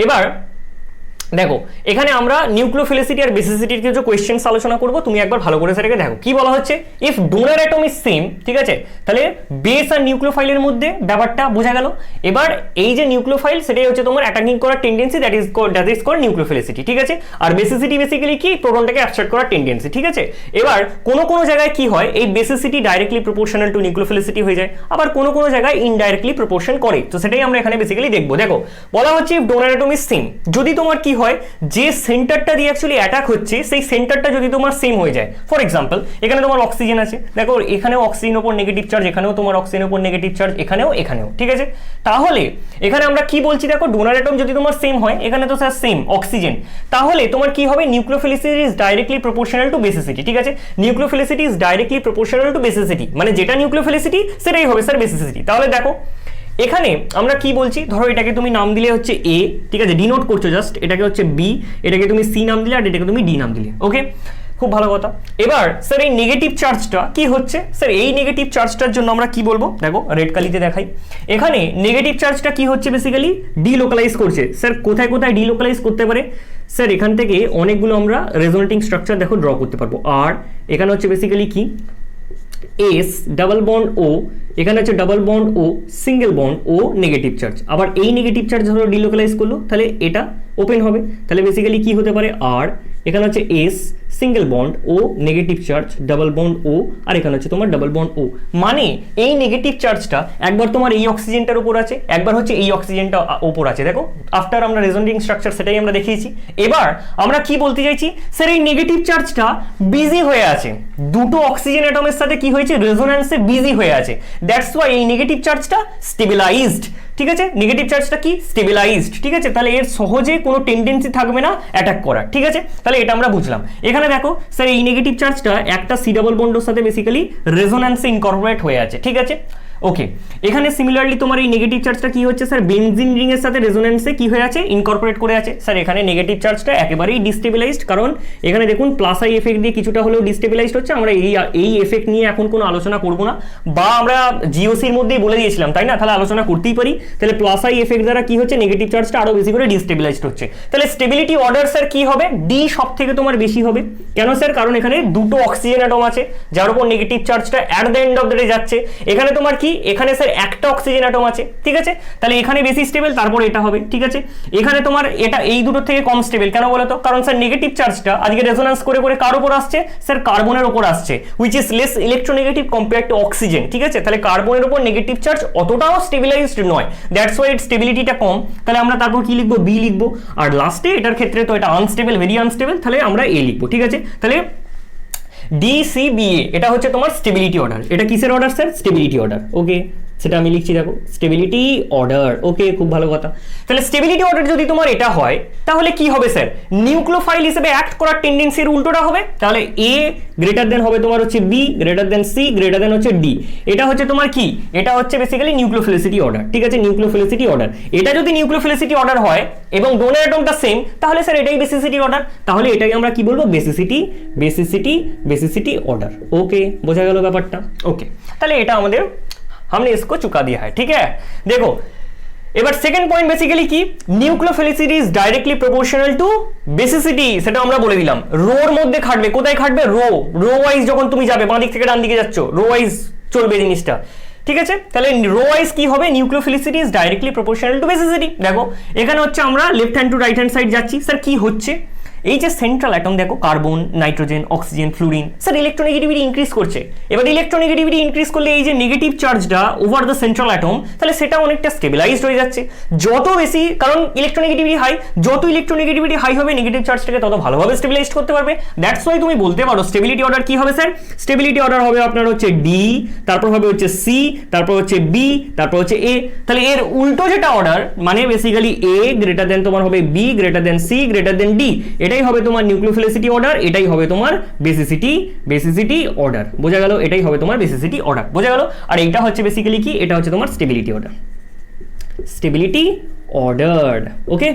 এবার দেখো এখানে আমরা নিউক্লিওফিলিসিটি আর বেসিসিটির কিছু কোয়েশ্চেন্স আলোচনা করব, তুমি একবার ভালো করে সেটাকে দেখো। কি বলা হচ্ছে, if donor atom is same, ঠিক আছে, তাহলে বেস আর নিউক্লিওফাইলের মধ্যে ব্যাপারটা বোঝা গেল। এবার এই যে নিউক্লিওফাইল সেটাই হচ্ছে তোমার অ্যাটাকিং করার টেন্ডেন্সি, দ্যাট ইজ কল্ড নিউক্লিওফিলিসিটি, ঠিক আছে। আর বেসিসিটি বেসিক্যালি কি, প্রোটনটাকে অ্যাবস্ট্রাক্ট করার টেন্ডেন্সি, ঠিক আছে। এবার কোনো জায়গায় কি হয়, এই বেসিসিটি ডাইরেক্টলি প্রপোর্শনাল টু নিউক্লিওফিলিসিটি হয়ে যায়, আবার কোনো জায়গায় ইনডাইরেক্টলি প্রপোর্শন করে, তো সেটাই আমরা এখানে বেসিক্যালি দেখবো। দেখো বলা হচ্ছে if donor atom is same, যদি তোমার কি হয়, যে সেন্টারটা দিয়ে অ্যাকচুয়ালি অ্যাটাক হচ্ছে সেই সেন্টারটা যদি তোমার সেম হয়ে যায়, ফর এক্সাম্পল এখানে তোমার অক্সিজেন আছে, দেখো এখানেও অক্সিজেনের উপর নেগেটিভ চার্জ, এখানেও তোমার অক্সিজেনের উপর নেগেটিভ চার্জ, এখানেও, ঠিক আছে। তাহলে এখানে আমরা কি বলছি, দেখো ডোনার অ্যাটম যদি তোমার সেম হয়, এখানে তো স্যার সেম অক্সিজেন, তাহলে তোমার কি হবে, nucleophilicity is directly proportional to basicity, ঠিক আছে। Nucleophilicity is directly proportional to basicity, মানে যেটা নিউক্লিওফিলিসিটি সেটাই হবে স্যার বেসিসিটি। তাহলে দেখো এখানে আমরা কি বলছি, ধরো এটাকে তুমি নাম দিলে হচ্ছে এ, ঠিক আছে, ডিনোট করছো জাস্ট, এটাকে হচ্ছে বি, এটাকে তুমি সি নাম দিলে, আর এটাকে তুমি ডি নাম দিলে, ওকে। খুব ভালো কথা। এবার স্যার এই নেগেটিভ চার্জটা কি হচ্ছে, স্যার এই নেগেটিভ চার্জটার জন্য আমরা কি বলবো, দেখো রেড কালিতে দেখাই, এখানে নেগেটিভ চার্জটা কি হচ্ছে বেসিক্যালি ডিলোকালাইজ করছে। স্যার কোথায় কোথায় ডিলোকালাইজ করতে পারে, স্যার এখান থেকে অনেকগুলো আমরা রেজোনেটিং স্ট্রাকচার দেখো ড্র করতে পারবো। আর এখানে হচ্ছে বেসিক্যালি কি এস ডাবল বন্ড ও, এখানে হচ্ছে ডাবল বন্ড ও সিঙ্গেল বন্ড ও নেগেটিভ চার্জ। আবার এই নেগেটিভ চার্জ ধরো ডিলোকালাইজ করলো, তাহলে এটা ওপেন হবে, তাহলে বেসিক্যালি কি হতে পারে আর এখানে হচ্ছে এস সিঙ্গেল বন্ড ও নেগেটিভ চার্জ ডাবল বন্ড ও, আর এখানে হচ্ছে তোমার ডাবল বন্ড ও। মানে এই নেগেটিভ চার্জটা একবার তোমার এই অক্সিজেনটার উপর আছে, একবার হচ্ছে এই অক্সিজেনটা উপর আছে। দেখো আফটার আমরা রেজোনেটিং স্ট্রাকচার সেটাই আমরা দেখিয়েছি। এবার আমরা কি বলতে চাইছি, স্যার এই নেগেটিভ চার্জটা বিজি হয়ে আছে, দুটো অক্সিজেন অ্যাটমের সাথে কি হয়েছে রেজোন্যান্সে বিজি হয়ে আছে, দ্যাটস ওয়াই এই নেগেটিভ চার্জটা স্টেবিলাইজড। ঠিক আছে, নেগেটিভ চার্জটা কি স্টেবিলাইজড। ঠিক আছে, তাহলে এর সহজে কোনো টেন্ডেন্সি থাকবে না অ্যাটাক করার। ঠিক আছে, তাহলে এটা আমরা বুঝলাম। এখানে দেখো স্যার এই নেগেটিভ চার্জটা একটা সি ডাবল বন্ডের সাথে বেসিক্যালি রেজোন্যান্সে ইনকর্পোরেট হয়ে আছে। ঠিক আছে, ওকে। এখানে সিমিলারলি তোমার এই নেগেটিভ চার্জটা কি হচ্ছে স্যার বেনজিন রিং এর সাথে রেজোন্যান্সে কি হয়ে আছে ইনকর্পোরেট করে আছে। স্যার এখানে নেগেটিভ চার্জটা একেবারেই ডিস্টেবিলাইজড, কারণ এখানে দেখুন প্লাস আই এফেক্ট দিয়ে কিছুটা হলেও ডিস্টেবিলাইজড হচ্ছে। আমরা এই এফেক্ট নিয়ে এখন কোনো আলোচনা করব না, বা আমরা জিওসির মধ্যেই বলে দিয়েছিলাম তাই না, তাহলে আলোচনা করতেই পারি। তাহলে প্লাস আই এফেক্ট দ্বারা কি হচ্ছে নেগেটিভ চার্জটা আরো বেশি করে ডিস্টেবিলাইজড হচ্ছে। তাহলে স্টেবিলিটি অর্ডার স্যার কি হবে, ডি সব থেকে তোমার বেশি হবে। কেন স্যার, কারণ এখানে দুটো অক্সিজেন অ্যাটম আছে যার উপর নেগেটিভ চার্জটা at the end of the day যাচ্ছে। এখানে তোমার কি এখানে স্যার একটা অক্সিজেন অ্যাটম আছে। ঠিক আছে, তাহলে এখানে বেশি স্টেবল, তারপর এটা হবে। ঠিক আছে, এখানে তোমার এটা এই দুটোর থেকে কম স্টেবল। কেন বলো তো, কারণ স্যার নেগেটিভ চার্জটা আজকে রেজোন্যান্স করে করে কার উপর আসছে, স্যার কার্বনের উপর আসছে, which is less electronegative compare two oxygen. ঠিক আছে, তাহলে কার্বনের উপর নেগেটিভ চার্জ অতটাও স্টেবিলাইজড নয়, দ্যাটস ওয়াই এর স্টেবিলিটিটা কম। তাহলে আমরা তারপর কি লিখবো, বি লিখবো। আর লাস্টে এটার ক্ষেত্রে তো এটা আনস্টেবল, ভেরি আনস্টেবল, তাহলে আমরা এ লিখবো। ঠিক আছে, তাহলে ডিসিবিএ এটা হচ্ছে তোমার স্টেবিলিটি অর্ডার। এটা কিসের অর্ডার স্যার, স্টেবিলিটি অর্ডার। ওকে, সেটা আমি লিখছি, দেখো স্টেবিলিটি অর্ডার। ওকে, খুব ভালো কথা। তাহলে স্টেবিলিটি অর্ডার যদি তোমার এটা হয় তাহলে কি হবে স্যার, নিউক্লিওফাইল হিসেবে অ্যাক্ট করার টেন্ডেন্সির উল্টোটা হবে। তাহলে এ গ্রেটার দেন হবে তোমার হচ্ছে B, greater than C, greater than হচ্ছে ডি। এটা হচ্ছে তোমার কি, এটা হচ্ছে বেসিক্যালি নিউক্লিওফিলিসিটি অর্ডার। ঠিক আছে, নিউক্লিওফিলিসিটি অর্ডার। এটা যদি নিউক্লিওফিলিসিটি অর্ডার হয় এবং ডোনার অ্যাটমটা সেম, তাহলে স্যার এটাই বেসিসিটি অর্ডার। তাহলে এটাই আমরা কি বলবো, বেসিসিটি বেসিসিটি বেসিসিটি অর্ডার। ওকে, বোঝা গেল ব্যাপারটা। ওকে, তাহলে এটা আমাদের हमने इसको चुका दिया है। ठीक है, देखो এবার সেকেন্ড পয়েন্ট বেসিক্যালি কি, nucleophilicity is directly proportional to basicity. সেটা আমরা বলে দিলাম, রোর মধ্যে খাটবে। কোথায় খাটবে, রো ওয়াইজ যখন তুমি যাবে, বাঁ দিক থেকে ডান দিকে যাচ্ছ, রো ওয়াইজ চলবে জিনিসটা। ঠিক আছে, তাহলে রো ওয়াইজ কি হবে, nucleophilicity is directly proportional to basicity. দেখো এখানে হচ্ছে আমরা left hand to right hand side যাচ্ছি। স্যার কি হচ্ছে, এই যে সেন্ট্রাল অ্যাটম দেখো carbon, nitrogen, oxygen, fluorine, sir electronegativity increase করছে। এবার ইলেকট্রোনেগেটিভিটি ইনক্রিজ করলে এই যে নেগেটিভ চার্জটা ওভার দ্য সেন্ট্রাল অ্যাটম, তাহলে সেটা অনেকটা স্টেবিলাইজড হয়ে যাচ্ছে। যত বেশি, কারণ ইলেকট্রোনেগেটিভিটি হাই, যত ইলেকট্রোনেগেটিভিটি হাই হবে নেগেটিভ চার্জটাকে তত ভালোভাবে স্টেবিলাইজড করতে পারবে। দ্যাটস ওয়াই তুমি বলতে পারো স্টেবিলিটি অর্ডার কি হবে স্যার, স্টেবিলিটি অর্ডার হবে আপনার হচ্ছে ডি, তারপর হবে হচ্ছে সি, তারপর হচ্ছে বি, তারপর হচ্ছে এ। তাহলে এর উল্টো যেটা অর্ডার, মানে বেসিক্যালি এ গ্রেটার দেন তোমার হবে B, greater than C, greater than D, এটাই হবে তোমার নিউক্লিওফিলিসিটি অর্ডার, এটাই হবে তোমার বেসিসিটি অর্ডার। বোঝা গেল, এটাই হবে তোমার বেসিসিটি অর্ডার। বোঝা গেল। আর এইটা হচ্ছে বেসিক্যালি কি, এটা হচ্ছে তোমার স্টেবিলিটি অর্ডার, স্টেবিলিটি অর্ডার। ওকে,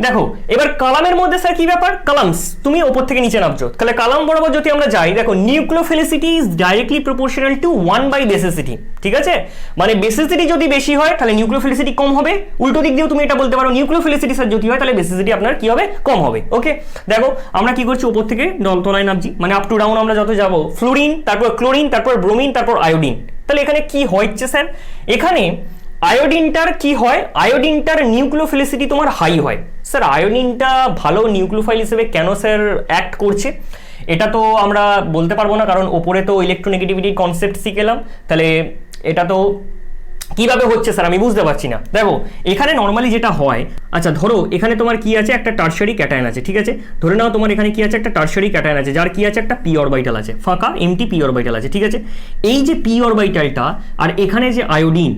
দেখো এবার কালামের মধ্যে স্যার কি ব্যাপার, কালামস তুমি ওপর থেকে নিচে নামছো, তাহলে কালাম বরাবর যদি আমরা যাই, দেখো নিউক্লিওফিলিসিটি ইজ ডাইরেক্টলি প্রপোর্শনাল টু 1/বেসিসিটি। ঠিক আছে, মানে বেসিসিটি যদি বেশি হয় তাহলে নিউক্লিওফিলিসিটি কম হবে। উল্টো দিক দিয়েও তুমি এটা বলতে পারো, নিউক্লিওফিলিসিটি স্যার যদি হয় তাহলে বেসিসিটি আপনার কি হবে, কম হবে। ওকে, দেখো আমরা কি করছি, ওপর থেকে তলায় নামছি, মানে আপ টু ডাউন আমরা যত যাবো, ফ্লোরিন, তারপর ক্লোরিন, তারপর ব্রোমিন, তারপর আয়োডিন। তাহলে এখানে কি হচ্ছে স্যার, এখানে আয়োডিনটার কি হয়, আয়োডিনটার নিউক্লিওফিলিসিটি তোমার হাই হয়। স্যার আয়োডিনটা ভালো নিউক্লিওফাইল হিসেবে কেন স্যার অ্যাক্ট করছে, এটা তো আমরা বলতে পারবো না, কারণ ওপরে তো ইলেকট্রোনেগেটিভিটির কনসেপ্ট শিখেলাম। তাহলে এটা তো কিভাবে হচ্ছে স্যার আমি বুঝতে পারছি না। দেখো এখানে নর্মালি যেটা হয়, আচ্ছা ধরো এখানে তোমার কি আছে, একটা টারশারি ক্যাটায়ন আছে। ঠিক আছে, ধরে নাও তোমার এখানে কি আছে, একটা টারশারি ক্যাটায়ন আছে, যার কি আছে, একটা পি অরবিটাল আছে, ফাঁকা এমটি পি অরবিটাল আছে। ঠিক আছে, এই যে পি অরবিটালটা আর এখানে যে আয়োডিন,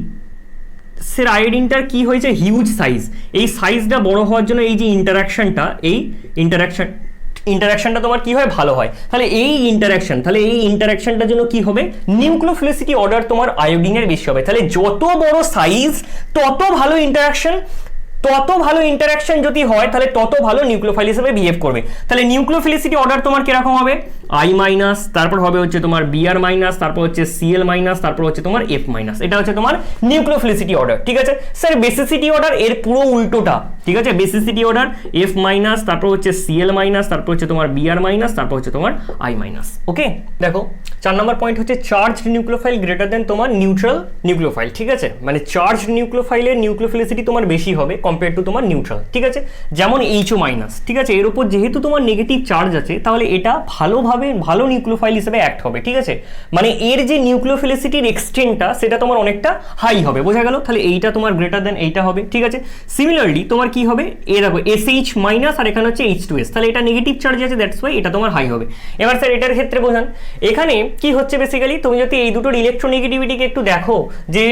স্যার আয়োডিনটার কি হয়েছে, হিউজ সাইজ। এই সাইজটা বড় হওয়ার জন্য এই যে ইন্টারাকশনটা, এই ইন্টারাকশনটা তোমার কি হয়, ভালো হয়। তাহলে এই ইন্টারাকশনটার জন্য কি হবে, নিউক্লিওফিলিসিটি অর্ডার তোমার আয়োডিনের বেশি হবে। তাহলে যত বড় সাইজ তত ভালো ইন্টারাকশন যদি হয়, তাহলে তত ভালো নিউক্লিওফাইল হিসেবে বিহেভ করবে। তাহলে নিউক্লিওফিলিসিটি অর্ডার তোমার কিরকম হবে, আই মাইনাস, তারপর হবে হচ্ছে তোমার বিআর মাইনাস, তারপর হচ্ছে সিএল মাইনাস, তারপর হচ্ছে তোমার এফ মাইনাস। এটা হচ্ছে তোমার নিউক্লিওফিলিসিটি অর্ডার, ঠিক আছে স্যার। বেসিসিটি অর্ডার এর পুরো উল্টোটা, ঠিক আছে। বেসিসিটি অর্ডার এফ মাইনাস, তারপর হচ্ছে সিএল মাইনাস, তারপর হচ্ছে তোমার বিআর মাইনাস, তারপর হচ্ছে তোমার আই মাইনাস। ওকে, দেখো 4 নম্বর পয়েন্ট হচ্ছে চার্জড নিউক্লিওফাইল গ্রেটার দেন তোমার নিউট্রাল নিউক্লিওফাইল, ঠিক আছে। মানে চার্জড নিউক্লিওফাইলের নিউক্লিওফিলিসিটি তোমার বেশি হবে কম্পেয়ার টু তোমার নিউট্রাল, ঠিক আছে। যেমন এইচও মাইনাস, ঠিক আছে। এর উপর যেহেতু তোমার নেগেটিভ চার্জ আছে, তাহলে এটা ভালো নিউক্লিওফাইল হিসেবে অ্যাক্ট হবে, ঠিক আছে। মানে এর যে নিউক্লিওফিলিসিটির এক্সটেন্টটা সেটা তোমার অনেকটা হাই হবে, বোঝা গেল। তাহলে এইটা তোমার গ্রেটার দেন এইটা হবে, ঠিক আছে। সিমিলারলি তোমার কি হবে, এ দেখো এসএইচ মাইনাস আর এখানে হচ্ছে H2S, তাহলে এটা নেগেটিভ চার্জ আছে, দ্যাটস ওয়াই এটা তোমার হাই হবে। এবার স্যার এটার ক্ষেত্রে বোঝান, এখানে কি হচ্ছে বেসিক্যালি, তুমি যদি এই দুটোর ইলেকট্রোনেগেটিভিটিকে একটু দেখো, যে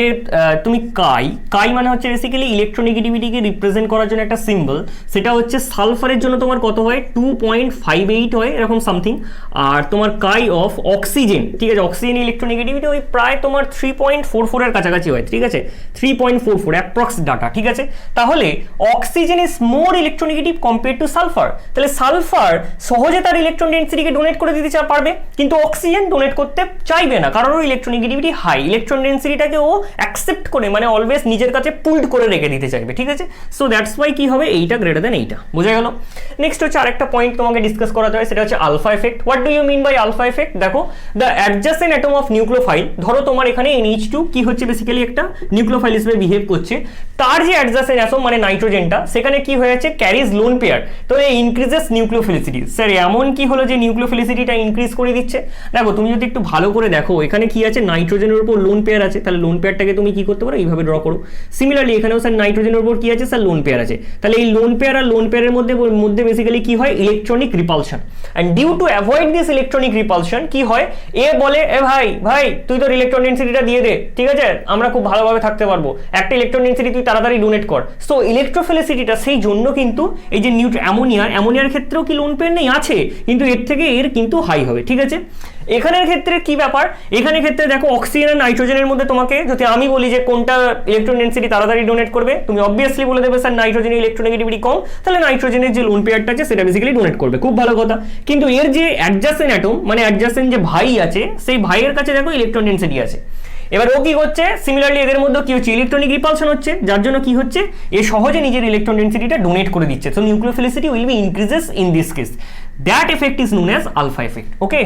তুমি কাই মানে হচ্ছে বেসিক্যালি ইলেকট্রোনেগেটিভিটিকে রিপ্রেজেন্ট করার জন্য একটা সিম্বল, সেটা হচ্ছে সালফারের জন্য তোমার কত হয় 2.58 হয় এরকম সামথিং। আর তোমার কাই অফ অক্সিজেন, ঠিক আছে, অক্সিজেন ইলেকট্রোনেগেটিভিটি ওই প্রায় তোমার 3.44 এর কাছাকাছি হয়, ঠিক আছে, 3.44 অ্যাপ্রক্স ডাটা, ঠিক আছে। তাহলে oxygen is more electronegative compare two sulphur. তাহলে সালফার সহজে তার ইলেকট্রন ডেন্সিটিকে ডোনেট করে দিতে পারবে, কিন্তু অক্সিজেন ডোনেট করতে চাইবে না, কারণ ওর ইলেকট্রোনেগেটিভিটি হাই। ইলেকট্রন ডেন্সিটিটাকে ও অ্যাকসেপ্ট করে, মানে অলওয়েজ নিজের কাছে পুলড করে রেখে দিতে চাইবে, ঠিক আছে। সো দ্যাটস ওয়াই কি হবে, এইটা গ্রেটার দেন এইটা, বোঝা গেল। নেক্সট হচ্ছে আরেকটা পয়েন্ট তোমাকে ডিসকাস করাতে হয়, সেটা হচ্ছে alpha effect. What do you mean by alpha effect? দেখো, the adjacent atom of nucleophile, ধরো তোমার এখানে NH2 কি হচ্ছে বেসিক্যালি একটা নিউক্লিওফাইল হিসেবে বিহেভ করছে, তার যে অ্যাডজাসেন্ট অ্যাটম মানে নাইট্রোজেনটা, সেখানে কি হয়েছে, ক্যারিজ লোন পেয়ার, তো এই ইনক্রিজেস নিউক্লিওফিলিসিটি। স্যার এমন কি হলো যে নিউক্লিওফিলিসিটিটা ইনক্রিজ করে দিচ্ছে? দেখো তুমি যদি একটু ভালো করে দেখো, এখানে কি আছে, নাইট্রোজেনের উপর লোন পেয়ার আছে, তাহলে লোন পেয়ারটাকে তুমি কি করতে পারো, এইভাবে ড্র করো। সিমিলারলি এখানেও স্যার নাইট্রোজেনের উপর কি আছে, স্যার লোন পেয়ার আছে, তাহলে এই লোন পেয়ার আর লোন পেয়ারের মধ্যে বেসিক্যালি কি হয়, electronic repulsion. And due to avoid this electronic repulsion কি হয়, এ বলে এ ভাই তুই তোর ইলেকট্রন ডেন্সিটিটা দিয়ে দে, ঠিক আছে, আমরা খুব ভালোভাবে থাকতে পারবো, একটা ইলেকট্রন ডেন্সিটি তুই তাড়াতাড়ি ডোনেট কর। সো ইলেকট্রোফিলিসিটিটা সেই জন্য কিন্তু এই যে অ্যামোনিয়ার ক্ষেত্রেও কি লোন পেয়ার নেই, আছে, কিন্তু এর থেকে এর কিন্তু হাই হবে, ঠিক আছে। এখানের ক্ষেত্রে কি ব্যাপার, এখানে ক্ষেত্রে দেখো অক্সিজেন আর নাইট্রোজেনের মধ্যে তোমাকে যদি আমি বলি যে কোনটা ইলেকট্রন ডেন্সিটি তাড়াতাড়ি ডোনেট করবে, তুমি অবভিয়াসলি বলে দেবে স্যার নাইট্রোজেনের ইলেকট্রোনেগেটিভিটি কম, তাহলে নাইট্রোজেনের যে লোন পেয়ারটা আছে সেটা বেসিক্যালি ডোনেট করবে, খুব ভালো কথা। কিন্তু এর যে অ্যাডজাসেন্ট অ্যাটম মানে অ্যাডজাসেন্ট যে ভাই আছে, সেই ভাইয়ের কাছে দেখো ইলেকট্রন ডেন্সিটি আছে। এবার ও কি করছে, সিমিলারলি এদের মধ্যে কি হচ্ছে, ইলেকট্রনিক রিপালশন হচ্ছে, যার জন্য কি হচ্ছে, এ সহজে নিজের ইলেকট্রন ডেন্সিটিটা ডোনেট করে দিচ্ছে। So nucleophilicity will be increases in this case, that effect is known as alpha effect. Okay,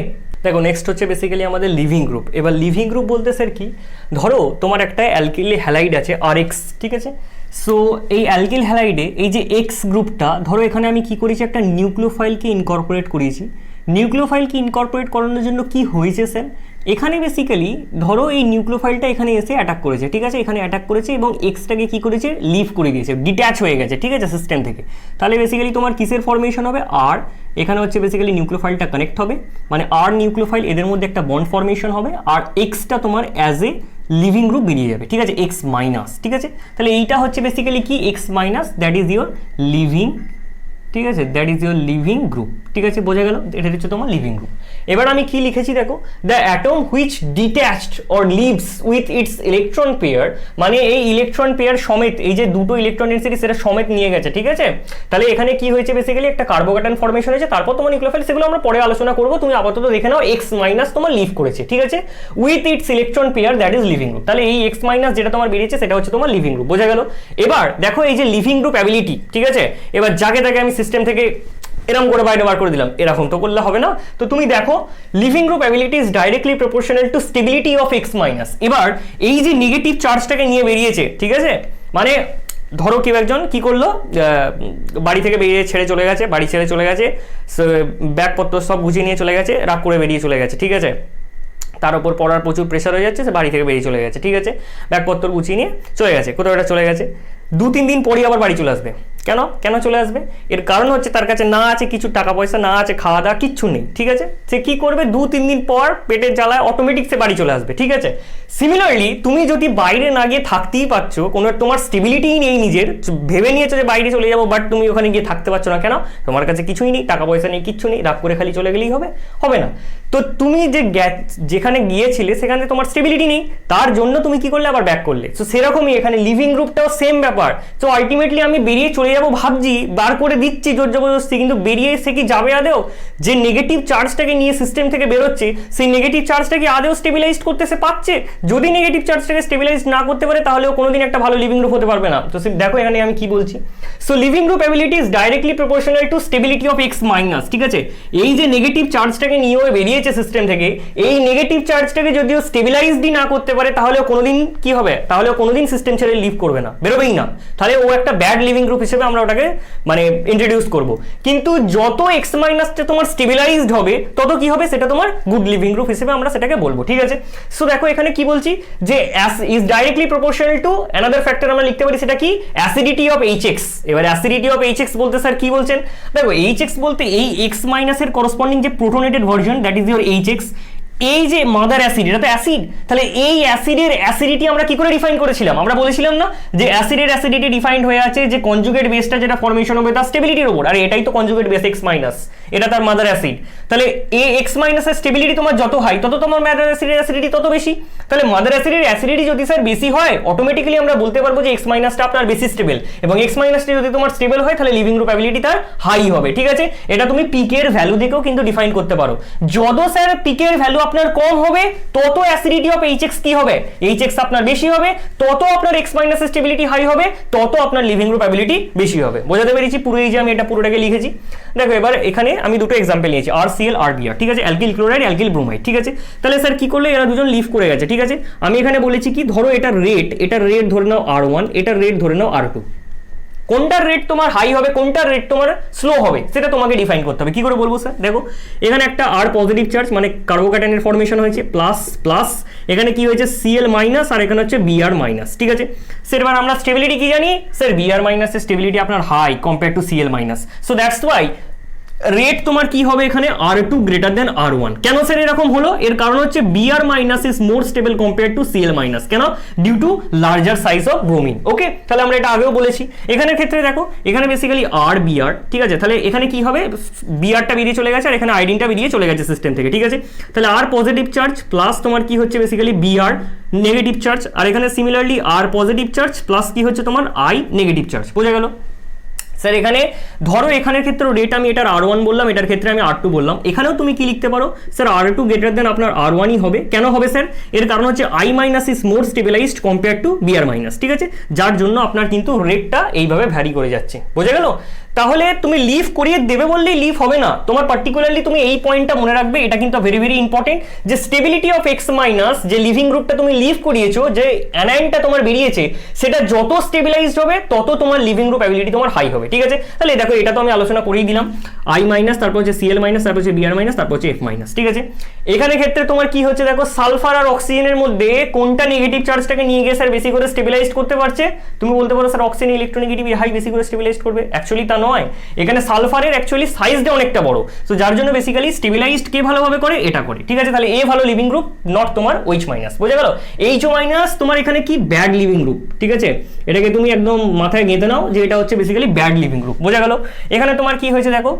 দেখো নেক্সট হচ্ছে বেসিক্যালি আমাদের লিভিং গ্রুপ। এবার লিভিং গ্রুপ বলতে স্যার কি, ধরো তোমার একটা অ্যালকিল হ্যালাইড আছে RX, ঠিক আছে। সো এই অ্যালকিল হ্যালাইডে এই যে X গ্রুপটা, ধরো এখানে আমি কি করেছি, একটা নিউক্লিওফাইলকে ইনকর্পোরেট করিয়েছি। নিউক্লিওফাইলকে ইনকর্পোরেট করানোর জন্য কি হয়েছে স্যার, এখানে বেসিক্যালি ধরো এই নিউক্লিওফাইলটা এখানে এসে অ্যাটাক করেছে, ঠিক আছে, এখানে অ্যাটাক করেছে এবং এক্সটাকে কি করেছে, লিভ করে দিয়েছে, ডিট্যাচ হয়ে গেছে, ঠিক আছে, সিস্টেম থেকে। তাহলে বেসিক্যালি তোমার কিসের ফর্মেশন হবে, আর এখানে হচ্ছে বেসিক্যালি নিউক্লিওফাইলটা কানেক্ট হবে, মানে আর নিউক্লিওফাইল এদের মধ্যে একটা বন্ড ফর্মেশন হবে, আর এক্সটা তোমার অ্যাজ এ লিভিং গ্রুপ বেরিয়ে যাবে, ঠিক আছে, X মাইনাস, ঠিক আছে। তাহলে এইটা হচ্ছে বেসিক্যালি কি, X minus, that is your living, ঠিক আছে, that is your living group, ঠিক আছে, বোঝা গেল, এটা হচ্ছে তোমার লিভিং গ্রুপ। এবার আমি কি লিখেছি দেখো, the atom which detached or lives with its electron pair, মানে এই ইলেকট্রন পেয়ার সমেত, এই যে দুটো ইলেকট্রন ডেন্সিটি সেটা সমেত নিয়ে গেছে, ঠিক আছে। তাহলে এখানে কি হয়েছে, বেসিক্যালি একটা কার্বোক্যাটায়ন ফর্মেশন হয়েছে, তারপর তোমার নিউক্লিওফাইল, সেগুলো আমরা পরে আলোচনা করবো, তুমি আপাতত দেখে নাও X মাইনাস তোমার লিভ করেছে, ঠিক আছে, with its electron pair, that is living group. তাহলে এই X মাইনাস যেটা তোমার বেরিয়েছে সেটা হচ্ছে তোমার লিভিং গ্রুপ, বোঝা গেল। এবার দেখো এই যে লিভিং গ্রুপ অ্যাবিলিটি, ঠিক আছে, এবার যাকে তাকে আমি সিস্টেম থেকে এরকম করে বাইরে বার করে দিলাম, এরকম তো করলে হবে না। তো তুমি দেখো living group ability is directly proportional two stability of X minus. এবার এই যে নেগেটিভ চার্জটাকে নিয়ে বেরিয়েছে, ঠিক আছে, মানে ধরো কেউ একজন কি করলো, বাড়ি থেকে বেরিয়ে ছেড়ে চলে গেছে, বাড়ি ছেড়ে চলে গেছে, ব্যাগপত্র সব গুছিয়ে নিয়ে চলে গেছে, রাগ করে বেরিয়ে চলে গেছে, ঠিক আছে, তার উপর পড়ার প্রচুর প্রেশার হয়ে যাচ্ছে, সে বাড়ি থেকে বেরিয়ে চলে গেছে, ঠিক আছে, ব্যাগপত্র গুছিয়ে নিয়ে চলে গেছে, কোথাও একটা চলে গেছে, 2-3 দিন পরই আবার বাড়ি চলে আসবে। কেন চলে আসবে, এর কারণ হচ্ছে তার কাছে না আছে কিছু টাকা পয়সা, না আছে খাওয়া দাওয়া, কিচ্ছু নেই, ঠিক আছে। সে কি করবে, 2-3 দিন পর পেটের জ্বালায় অটোমেটিক সে বাড়ি চলে আসবে, ঠিক আছে। সিমিলারলি তুমি যদি বাইরে না গিয়ে থাকতেই পারছো, কোনো তোমার স্টেবিলিটিই নেই, নিজের ভেবে নিয়েছো যে বাইরে চলে যাবো, বাট তুমি ওখানে গিয়ে থাকতে পারছো না, কেন, তোমার কাছে কিছুই নেই, টাকা পয়সা নেই, কিচ্ছু নেই, রাগ করে খালি চলে গেলেই হবে না। তো তুমি যেখানে গিয়েছিলে সেখানে তোমার স্টেবিলিটি নেই, তার জন্য তুমি কি করলে, আবার ব্যাক করলে। তো সেরকমই এখানে লিভিং গ্রুপটাও সেম ব্যাপার। তো আলটিমেটলি আমি বেরিয়ে চলে হয়ে যাবো ভাবছি, বার করে দিচ্ছি জোর জবরদস্তি, কিন্তু বেরিয়ে এসে কি যাবে আদেও? যে নেগেটিভ চার্জটাকে নিয়ে সিস্টেম থেকে বেরোচ্ছে, সেই নেগেটিভ চার্জটাকে আদেও স্টেবিলাইজ করতে সে পারছে? যদি নেগেটিভ চার্জটাকে স্টেবিলাইজ না করতে পারে তাহলেও কোনোদিন একটা ভালো লিভিং গ্রুপ হতে পারবে না। তো দেখো এখানে আমি কি বলছি, so living group ability is directly proportional two stability of x minus. ঠিক আছে, এই যে নেগেটিভ চার্জটাকে নিয়ে বেরিয়েছে সিস্টেম থেকে, এই নেগেটিভ চার্জটাকে যদিও স্টেবিলাইজডই না করতে পারে তাহলেও কোনোদিন কি হবে, তাহলেও কোনোদিন সিস্টেম ছেড়ে লিভ করবে না, বেরোবেই না। তাহলে ও একটা ব্যাড লিভিং গ্রুপ হিসেবে আমরা ওটাকে মানে ইন্ট্রোডিউস করব। কিন্তু যত এক্স মাইনাসটা তোমার স্টেবিলাইজড হবে তত কি হবে, সেটা তোমার গুড লিভিং গ্রুপ হিসেবে আমরা সেটাকে বলবো। ঠিক আছে, সো দেখো এখানে কি বলছি যে is directly proportional to another factor, আমরা লিখতে পারি সেটা কি, অ্যাসিডিটি অফ এইচএক্স। এবার অ্যাসিডিটি অফ এইচএক্স বলতে স্যার কি বলছেন, দেখো এইচএক্স বলতে এই এক্স মাইনাসের করসপন্ডিং যে protonated version, that is your HX. এই যে মাদার অ্যাসিড, এটা তো অ্যাসিড, তাহলে এই অ্যাসিডের অ্যাসিডিটি আমরা কি করে ডিফাইন করেছিলাম, আমরা বলেছিলাম না যে অ্যাসিডের অ্যাসিডিটি ডিফাইন্ড হয়ে আছে যে কনজুগেট বেসটা যেটা ফর্মেশন হবে তার স্টেবিলিটির উপর, আর এটাই তো কনজুগেট বেস এক্স মাইনাস, এটা তার মাদার অ্যাসিড। তাহলে এই এক্স মাইনাসের স্টেবিলিটি তোমার যত হাই তত তোমার মাদার অ্যাসিডের অ্যাসিডিটি তত বেশি। তাহলে মাদার অ্যাসিডের অ্যাসিডিটি যদি স্যার বেশি হয়, অটোমেটিক্যালি আমরা বলতে পারবো যে এক্স মাইনাসটা আপনার বেশি স্টেবল, এবং এক্স মাইনাসটা যদি তোমার স্টেবল হয় তাহলে লিভিং গ্রুপ অ্যাবিলিটি তার হাই হবে। ঠিক আছে, এটা তুমি পিকের ভ্যালু দেখেও কিন্তু ডিফাইন করতে পারো। যত স্যার পিকের ভ্যালু আপনার কম হবে তত অ্যাসিডিটি অফ এইচএক্স কি হবে, এইচএক্স আপনার বেশি হবে, তত আপনার এক্স মাইনাসের স্টেবিলিটি হাই হবে, তত আপনার লিভিং গ্রুপ অ্যাবিলিটি বেশি হবে। বোঝাতে পেরেছি পুরো, এই যে আমি এটা পুরোটাকে লিখেছি। দেখো এবার এখানে আমি দুটো এক্সাম্পল নিয়েছি, RCl RBr। ঠিক আছে, অ্যালকিল ক্লোরাইড অ্যালকিল ব্রোমাইড। ঠিক আছে, তাহলে স্যার কি করলে, এরা দুজন লিভ করে গেছে। ঠিক আছে, আমি এখানে বলেছি কি, ধরো এটার রেট ধরে নাও R1, এটার রেট ধরে নাও R2। কোনটার রেট তোমার হাই হবে, কোনটার রেট তোমার স্লো হবে, সেটা তোমাকে ডিফাইন করতে হবে। কি করে বলবো স্যার, দেখো এখানে একটা R পজিটিভ চার্জ মানে কার্বোক্যাটায়নের ফর্মেশন হয়েছে প্লাস প্লাস, এখানে কি হয়েছে Cl মাইনাস, আর এখানে হচ্ছে Br মাইনাস। ঠিক আছে, স্যার এবার আমরা স্টেবিলিটি কি জানি, স্যার Br মাইনাসের স্টেবিলিটি আপনার high compare to Cl minus. So that's why rate তোমার কি হবে এখানে R2 গ্রেটার দেন R1। কেন স্যার এরকম হলো, এর কারণ হচ্ছে Br minus is more stable compare to Cl minus. কেন, due to larger size of bromine. Okay, তাহলে আমরা এটা আগেও বলেছি। এখানের ক্ষেত্রে দেখো এখানে বেসিক্যালি RBr। ঠিক আছে, তাহলে এখানে কি হবে, Brটা বেরিয়ে চলে গেছে আর এখানে আয়োডিনটা বেরিয়ে চলে গেছে সিস্টেম থেকে। ঠিক আছে, তাহলে R পজিটিভ চার্জ প্লাস তোমার কি হচ্ছে বেসিক্যালি Br নেগেটিভ চার্জ, আর এখানে similarly R positive charge plus কি হচ্ছে তোমার I নেগেটিভ চার্জ। বোঝা গেল স্যার? এখানে ধরো এখানের ক্ষেত্রে রেট আমি এটার R1 বললাম, এটার ক্ষেত্রে আমি R2 বললাম। এখানেও তুমি কি লিখতে পারো, স্যার R2 গ্রেটার দেন আপনার R1ই হবে। কেন হবে স্যার, এর কারণ হচ্ছে I minus is more stabilised compare to Br minus. ঠিক আছে, যার জন্য আপনার কিন্তু রেটটা এইভাবে ভ্যারি করে যাচ্ছে। বোঝা গেল? তাহলে তুমি লিভ করিয়ে দেবে বললেই লিভ হবে না, তোমার পার্টিকুলারলি তুমি এই পয়েন্টটা মনে রাখবে, এটা কিন্তু ভেরি ভেরি ইম্পর্টেন্ট, যে স্টেবিলিটি অফ এক্স মাইনাস, যে লিভিং গ্রুপটা তুমি লিভ করিয়েছো, যে অ্যানায়নটা তোমার বেরিয়েছে, সেটা যত স্টেবিলাইজড হবে তত তোমার লিভিং গ্রুপ অ্যাবিলিটি তোমার হাই হবে। ঠিক আছে, তাহলে দেখো এটা তো আমি আলোচনা করেই দিলাম, I মাইনাস, তারপর হচ্ছে Cl মাইনাস, তারপর হচ্ছে Br মাইনাস, তারপর হচ্ছে F মাইনাস। ঠিক আছে, এখানে ক্ষেত্রে তোমার কি হচ্ছে দেখো, সালফার আর অক্সিজেনের মধ্যে কোনটা নেগেটিভ চার্জটাকে নিয়ে গিয়ে স্যার বেশি করে স্টেবিলাইজড করতে পারছে? তুমি বলতে পারো স্যার অক্সিজেন ইলেকট্রোনেগেটিভ হাই বেশি করে স্টেবিলাইজড করবে। অ্যাকচুয়ালি তা নয়, এখানে সালফারের অ্যাকচুয়ালি সাইজটা অনেকটা বড়, সো যার জন্য বেসিক্যালি স্টেবিলাইজড কে ভালোভাবে করে, এটা করে। ঠিক আছে, তাহলে এ ভালো লিভিং গ্রুপ, নট তোমার OH মাইনাস। বোঝা গেল? HO মাইনাস তোমার এখানে কি ব্যাড লিভিং গ্রুপ। ঠিক আছে, এটাকে তুমি একদম মাথায় গেঁথে নাও যে এটা হচ্ছে বেসিক্যালি ব্যাড লিভিং গ্রুপ। বোঝা গেল? এখানে তোমার কি হয়েছে দেখো,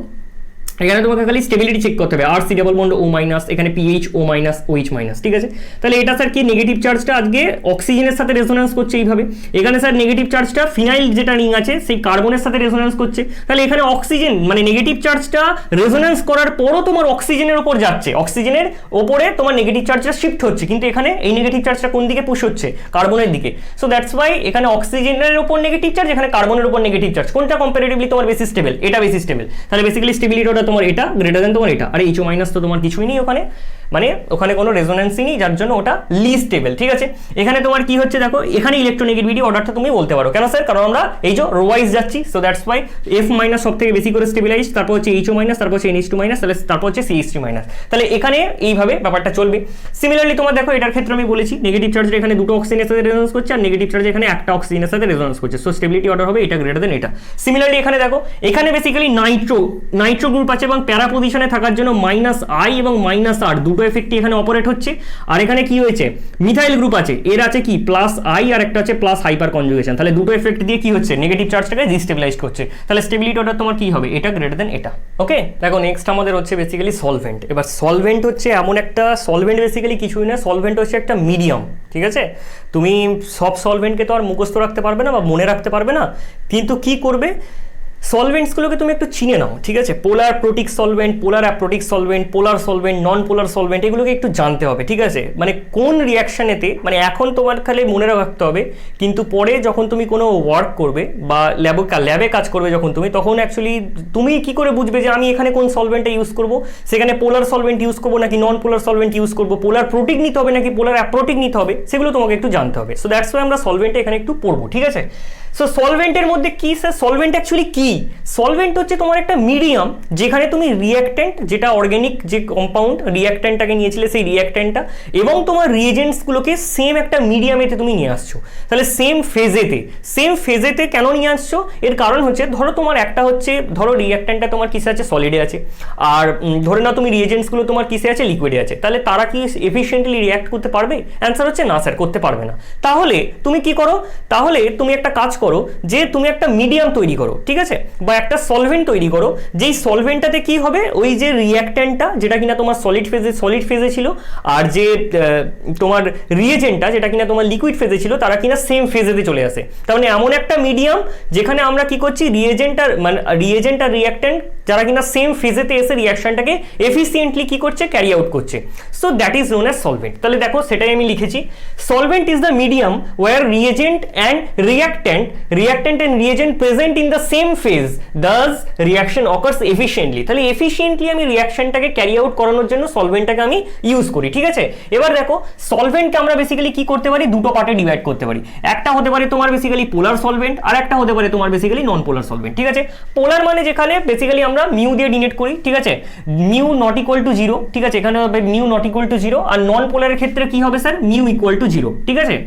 এখানে তোমাকে খালি স্টেবিলিটি চেক করতে হবে, RC double bond O minus, এখানে PH O minus OH minus. ঠিক আছে, তাহলে এটা স্যার কি নেগেটিভ চার্জটা আজকে অক্সিজেনের সাথে রেজোন্যান্স করছে এইভাবে। এখানে স্যার নেগেটিভ চার্জটা ফিনাইল যেটা রিং আছে সেই কার্বনের সাথে রেজোন্যান্স করছে। তাহলে এখানে অক্সিজেন মানে নেগেটিভ চার্জটা রেজোন্যান্স করার পরও তোমার অক্সিজেনের উপর যাচ্ছে, অক্সিজেনের ওপরে তোমার নেগেটিভ চার্জটা শিফট হচ্ছে, কিন্তু এখানে এই নেগেটিভ চার্জটা কোন দিকে পুশ হচ্ছে, কার্বনের দিকে। সো দ্যাটস ওয়াই এখানে অক্সিজেনের উপর নেগেটিভ চার্জ, এখানে কার্বনের উপর নেগেটিভ চার্জ। কোনটা কম্পারেটিভলি তোমার বেশি স্টেবল? এটা বেশি স্টেবল। তাহলে বেসিক্যালি স্টেবিলিটিটা তোমার এটা গ্রেটার দেন তোমার এটা, আর HO মাইনাস তো তোমার কিছুই নেই ওখানে, মানে ওখানে কোনো রেজোন্যান্সই নেই, যার জন্য ওটা লিস্ট স্টেবল। ঠিক আছে, এখানে তোমার কি হচ্ছে দেখো, এখানে ইলেকট্রোনেগেটিভিটি অর্ডারটা তুমি বলতে পারো। কেন স্যার? কারণ আমরা এই যে রোয়াইজ যাচ্ছি, so that's Y F minus সব থেকে বেশি করে স্টেবিলাইজ, তারপর হচ্ছে HO মাইনাস, তারপর হচ্ছে NH2 মাইনাস, তারপর হচ্ছে CH3 মাইনাস। তাহলে এখানে এইভাবে ব্যাপারটা চলবে। সিমিলারলি তোমার দেখো এটার ক্ষেত্রে আমি বলেছি নেগেটিভ চার্জের এখানে দুটো অক্সিজেনের সাথে রেজোন্যান্স করছে, আর নেগেটিভ চার্জ এখানে একটা অক্সিজেনের সাথে রেজোন্যান্স করছে, সো স্টেবিলিটি অর্ডার হবে এটা গ্রেটার দেন এটা। সিমিলারলি এখানে দেখো, এখানে বেসিক্যালি নাইট্রো গ্রুপ আছে এবং প্যারা পজিশনে থাকার জন্য -I এবং -R দুটো এফেক্টই এখানে অপারেট হচ্ছে। আর এখানে কি হয়েছে, মিথাইল গ্রুপ আছে, এর আছে কি +I আর একটা হচ্ছে প্লাস হাইপার কনজুগেশন। তাহলে দুটো এফেক্ট দিয়ে কি হচ্ছে, নেগেটিভ চার্জটাকে ডিস্টেবিলাইজ করছে। তাহলে স্টেবিলিটি অর্ডার তোমার কি হবে, এটা গ্রেটার দেন এটা। ওকে, দেখো নেক্সট আমাদের হচ্ছে বেসিক্যালি সলভেন্ট। এবার সলভেন্ট হচ্ছে এমন একটা সলভেন্ট, বেসিক্যালি কিছুই না, সলভেন্ট হচ্ছে একটা মিডিয়াম। ঠিক আছে? তুমি সব সলভেন্টকে তো আর মুখস্থ রাখতে পারবে না বা মনে রাখতে পারবে না, কিন্তু কি করবে, সলভেন্টসগুলোকে তুমি একটু চিনে নাও, ঠিক আছে? পোলার প্রোটিক সলভেন্ট, পোলার অ্যাপ্রোটিক সলভেন্ট, পোলার সলভেন্ট, নন পোলার সলভেন্ট, এগুলোকে একটু জানতে হবে, ঠিক আছে? মানে কোন রিয়াকশানেতে, মানে এখন তোমার খালি মনে রাখতে হবে, কিন্তু পরে যখন তুমি কোনো ওয়ার্ক করবে বা ল্যাবে কাজ করবে যখন তুমি, তখন অ্যাকচুয়ালি তুমি কি করে বুঝবে যে আমি এখানে কোন সলভেন্টটা ইউজ করবো, সেখানে পোলার সলভেন্ট ইউজ করবো নাকি নন পোলার সলভেন্ট ইউজ করবো, পোলার প্রোটিক নিতে হবে নাকি পোলার অ্যাপ্রোটিক নিতে হবে, সেগুলো তোমাকে একটু জানতে হবে। সো দ্যাটস ওয়াই আমরা সলভেন্টটা এখানে একটু পড়বো, ঠিক আছে? সো সলভেন্টের মধ্যে কি স্যার, সলভেন্ট অ্যাকচুয়ালি কি? সলভেন্ট হচ্ছে তোমার একটা মিডিয়াম যেখানে তুমি রিঅ্যাক্ট্যান্ট, যেটা অর্গ্যানিক যে কম্পাউন্ড রিঅ্যাক্ট্যান্টটাকে নিয়েছিলে সেই রিঅ্যাক্ট্যান্টটা এবং তোমার রিয়েজেন্টসগুলোকে সেম একটা মিডিয়ামেতে তুমি নিয়ে আসছো। তাহলে সেম ফেজেতে কেন নিয়ে আসছো? এর কারণ হচ্ছে, ধরো তোমার একটা হচ্ছে, ধরো রিঅ্যাক্ট্যান্টটা তোমার কিসে আছে, সলিডে আছে, আর ধরে নাও তুমি রিয়েজেন্টসগুলো তোমার কিসে আছে, লিকুইডে আছে। তাহলে তারা কি এফিশিয়েন্টলি রিঅ্যাক্ট করতে পারবে? অ্যান্সার হচ্ছে না স্যার, করতে পারবে না। তাহলে তুমি কি করো, তাহলে তুমি একটা কাজ করো যে তুমি একটা মিডিয়াম তৈরি করো, ঠিক আছে, বা একটা সলভেন্ট তৈরি করো, যেই সলভেন্টটাতে কি হবে, ওই যে রিঅ্যাক্ট্যান্টটা যেটা কিনা তোমার সলিড ফেজে ছিল, আর যে তোমার রিয়েজেন্টটা যেটা কিনা তোমার লিকুইড ফেজে ছিল, তারা কিনা সেম ফেজেতে চলে আসে। তার মানে এমন একটা মিডিয়াম যেখানে আমরা কি করছি, রিয়েজেন্ট আর রিঅ্যাক্ট্যান্ট যারা কিনা সেম ফেজেতে এসে রিঅ্যাকশনটাকে এফিসিয়েন্টলি কি করছে, ক্যারি আউট করছে। So that is known as solvent. তাহলে দেখো সেটাই আমি লিখেছি, solvent is the medium where reagent and reactant and reagent present in the same phase, thus reaction occurs efficiently। তাহলে এফিশিয়েন্টলি আমি রিঅ্যাকশনটাকে ক্যারি আউট করানোর জন্য সলভেন্টটাকে আমি ইউজ করি, ঠিক আছে? এবার দেখো সলভেন্টকে আমরা বেসিক্যালি কি করতে পারি, দুটো পার্টে ডিভাইড করতে পারি। একটা হতে পারে তোমার বেসিক্যালি পোলার সলভেন্ট, আর একটা হতে পারে তোমার বেসিক্যালি নন পোলার সলভেন্ট, ঠিক আছে? পোলার মানে যেখানে বেসিক্যালি আমরা মিউ দিয়ে ডিনোট করি, ঠিক আছে, মিউ নট ইকুয়াল টু 0, ঠিক আছে, এখানে হবে মিউ নট ইকুয়াল টু 0, আর নন পোলারের ক্ষেত্রে কি হবে স্যার, মিউ ইকুয়াল টু 0, ঠিক আছে?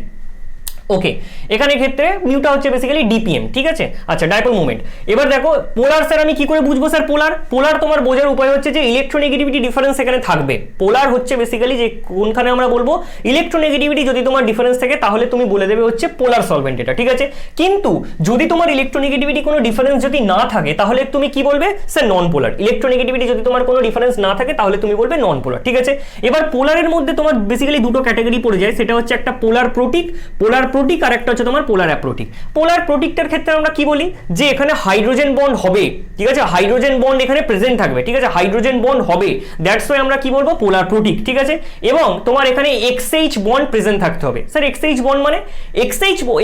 ওকে, এখানে ক্ষেত্রে মিউটা হচ্ছে বেসিক্যালি ডিপিএম, ঠিক আছে? আচ্ছা, ডাইপোল মোমেন্ট। এবার দেখো পোলার স্যার আমি কি করে বুঝবো স্যার, পোলার তোমার বোঝার উপায় হচ্ছে যে ইলেকট্রোনেগেটিভিটি ডিফারেন্স এখানে থাকবে। পোলার হচ্ছে বেসিক্যালি যে কোনখানে আমরা বলবো ইলেকট্রোনেগেটিভিটি যদি তোমার ডিফারেন্স থাকে তাহলে তুমি বলে দেবে হচ্ছে পোলার সলভেন্ট এটা, ঠিক আছে? কিন্তু যদি তোমার ইলেকট্রোনেগেটিভিটি কোনো ডিফারেন্স যদি না থাকে তাহলে তুমি কি বলবে স্যার, নন পোলার। ইলেকট্রোনেগেটিভিটি যদি তোমার কোনো ডিফারেন্স না থাকে তাহলে তুমি বলবে নন পোলার, ঠিক আছে? এবার পোলারের মধ্যে তোমার বেসিক্যালি দুটো ক্যাটাগরি পড়ে যায়, সেটা হচ্ছে একটা পোলার প্রোটিক আর একটা হচ্ছে তোমার পোলার অ্যাপ্রোটিক। পোলার প্রোটিকটার ক্ষেত্রে আমরা কি বলি যে এখানে হাইড্রোজেন বন্ড হবে, ঠিক আছে, হাইড্রোজেন বন্ড এখানে প্রেজেন্ট থাকবে, ঠিক আছে, হাইড্রোজেন বন্ড হবে, দ্যাটস ওয়াই আমরা কি বলবো, পোলার প্রোটিক, ঠিক আছে? এবং তোমার এখানে XH বন্ড প্রেজেন্ট থাকতে হবে। স্যার XH বন্ড মানে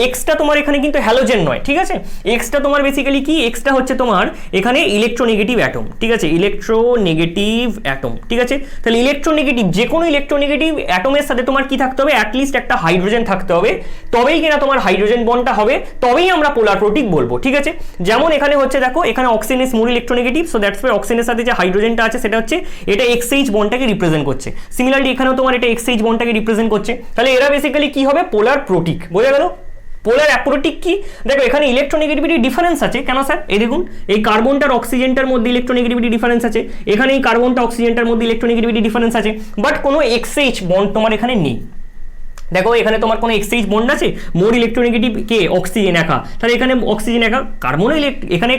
এক্সটা তোমার এখানে কিন্তু হ্যালোজেন নয়, ঠিক আছে? এক্সটা তোমার বেসিক্যালি কি, এক্সটা হচ্ছে তোমার এখানে ইলেকট্রোনেগেটিভ অ্যাটম, ঠিক আছে, ইলেকট্রোনেগেটিভ অ্যাটম, ঠিক আছে? তাহলে ইলেকট্রোনেগেটিভ, যে কোনো ইলেকট্রোনেগেটিভ অ্যাটমের সাথে তোমার কি থাকতে হবে, অ্যাটলিস্ট একটা হাইড্রোজেন থাকতে হবে, তবেই কিনা তোমার হাইড্রোজেন বন্ডটা হবে, তবেই আমরা পোলার প্রোটিক বলবো, ঠিক আছে? যেমন এখানে হচ্ছে দেখো, এখানে oxygen is more electronegative, so that's Y অক্সিজেনের সাথে যে হাইড্রোজেনটা আছে সেটা হচ্ছে এটা XH বন্ডটাকে রিপ্রেজেন্ট করছে। সিমিলারলি এখানেও তোমার এটা XH বন্ডটাকে রিপ্রেজেন্ট করছে। তাহলে এরা বেসিক্যালি কি হবে, পোলার প্রোটিক। বোঝা গেল? পোলার অ্যাপ্রোটিক কি, দেখো এখানে ইলেকট্রোনেগেটিভিটি ডিফারেন্স আছে, কেন স্যার, এই দেখুন এই কার্বনটার অক্সিজেনটার মধ্যে ইলেকট্রোনেগেটিভিটি ডিফারেন্স আছে, এখানে এই কার্বনটা অক্সিজেনটার মধ্যে ইলেকট্রোনেগেটিভিটি ডিফারেন্স আছে, বাট কোনো XH বন্ড তোমার এখানে নেই। দেখো এখানে তোমার কোনো XH বন্ড আছে, মোর ইলেকট্রোনেগেটিভ কে অক্সিজেন একা, তাহলে এখানে অক্সিজেন একা, এখানে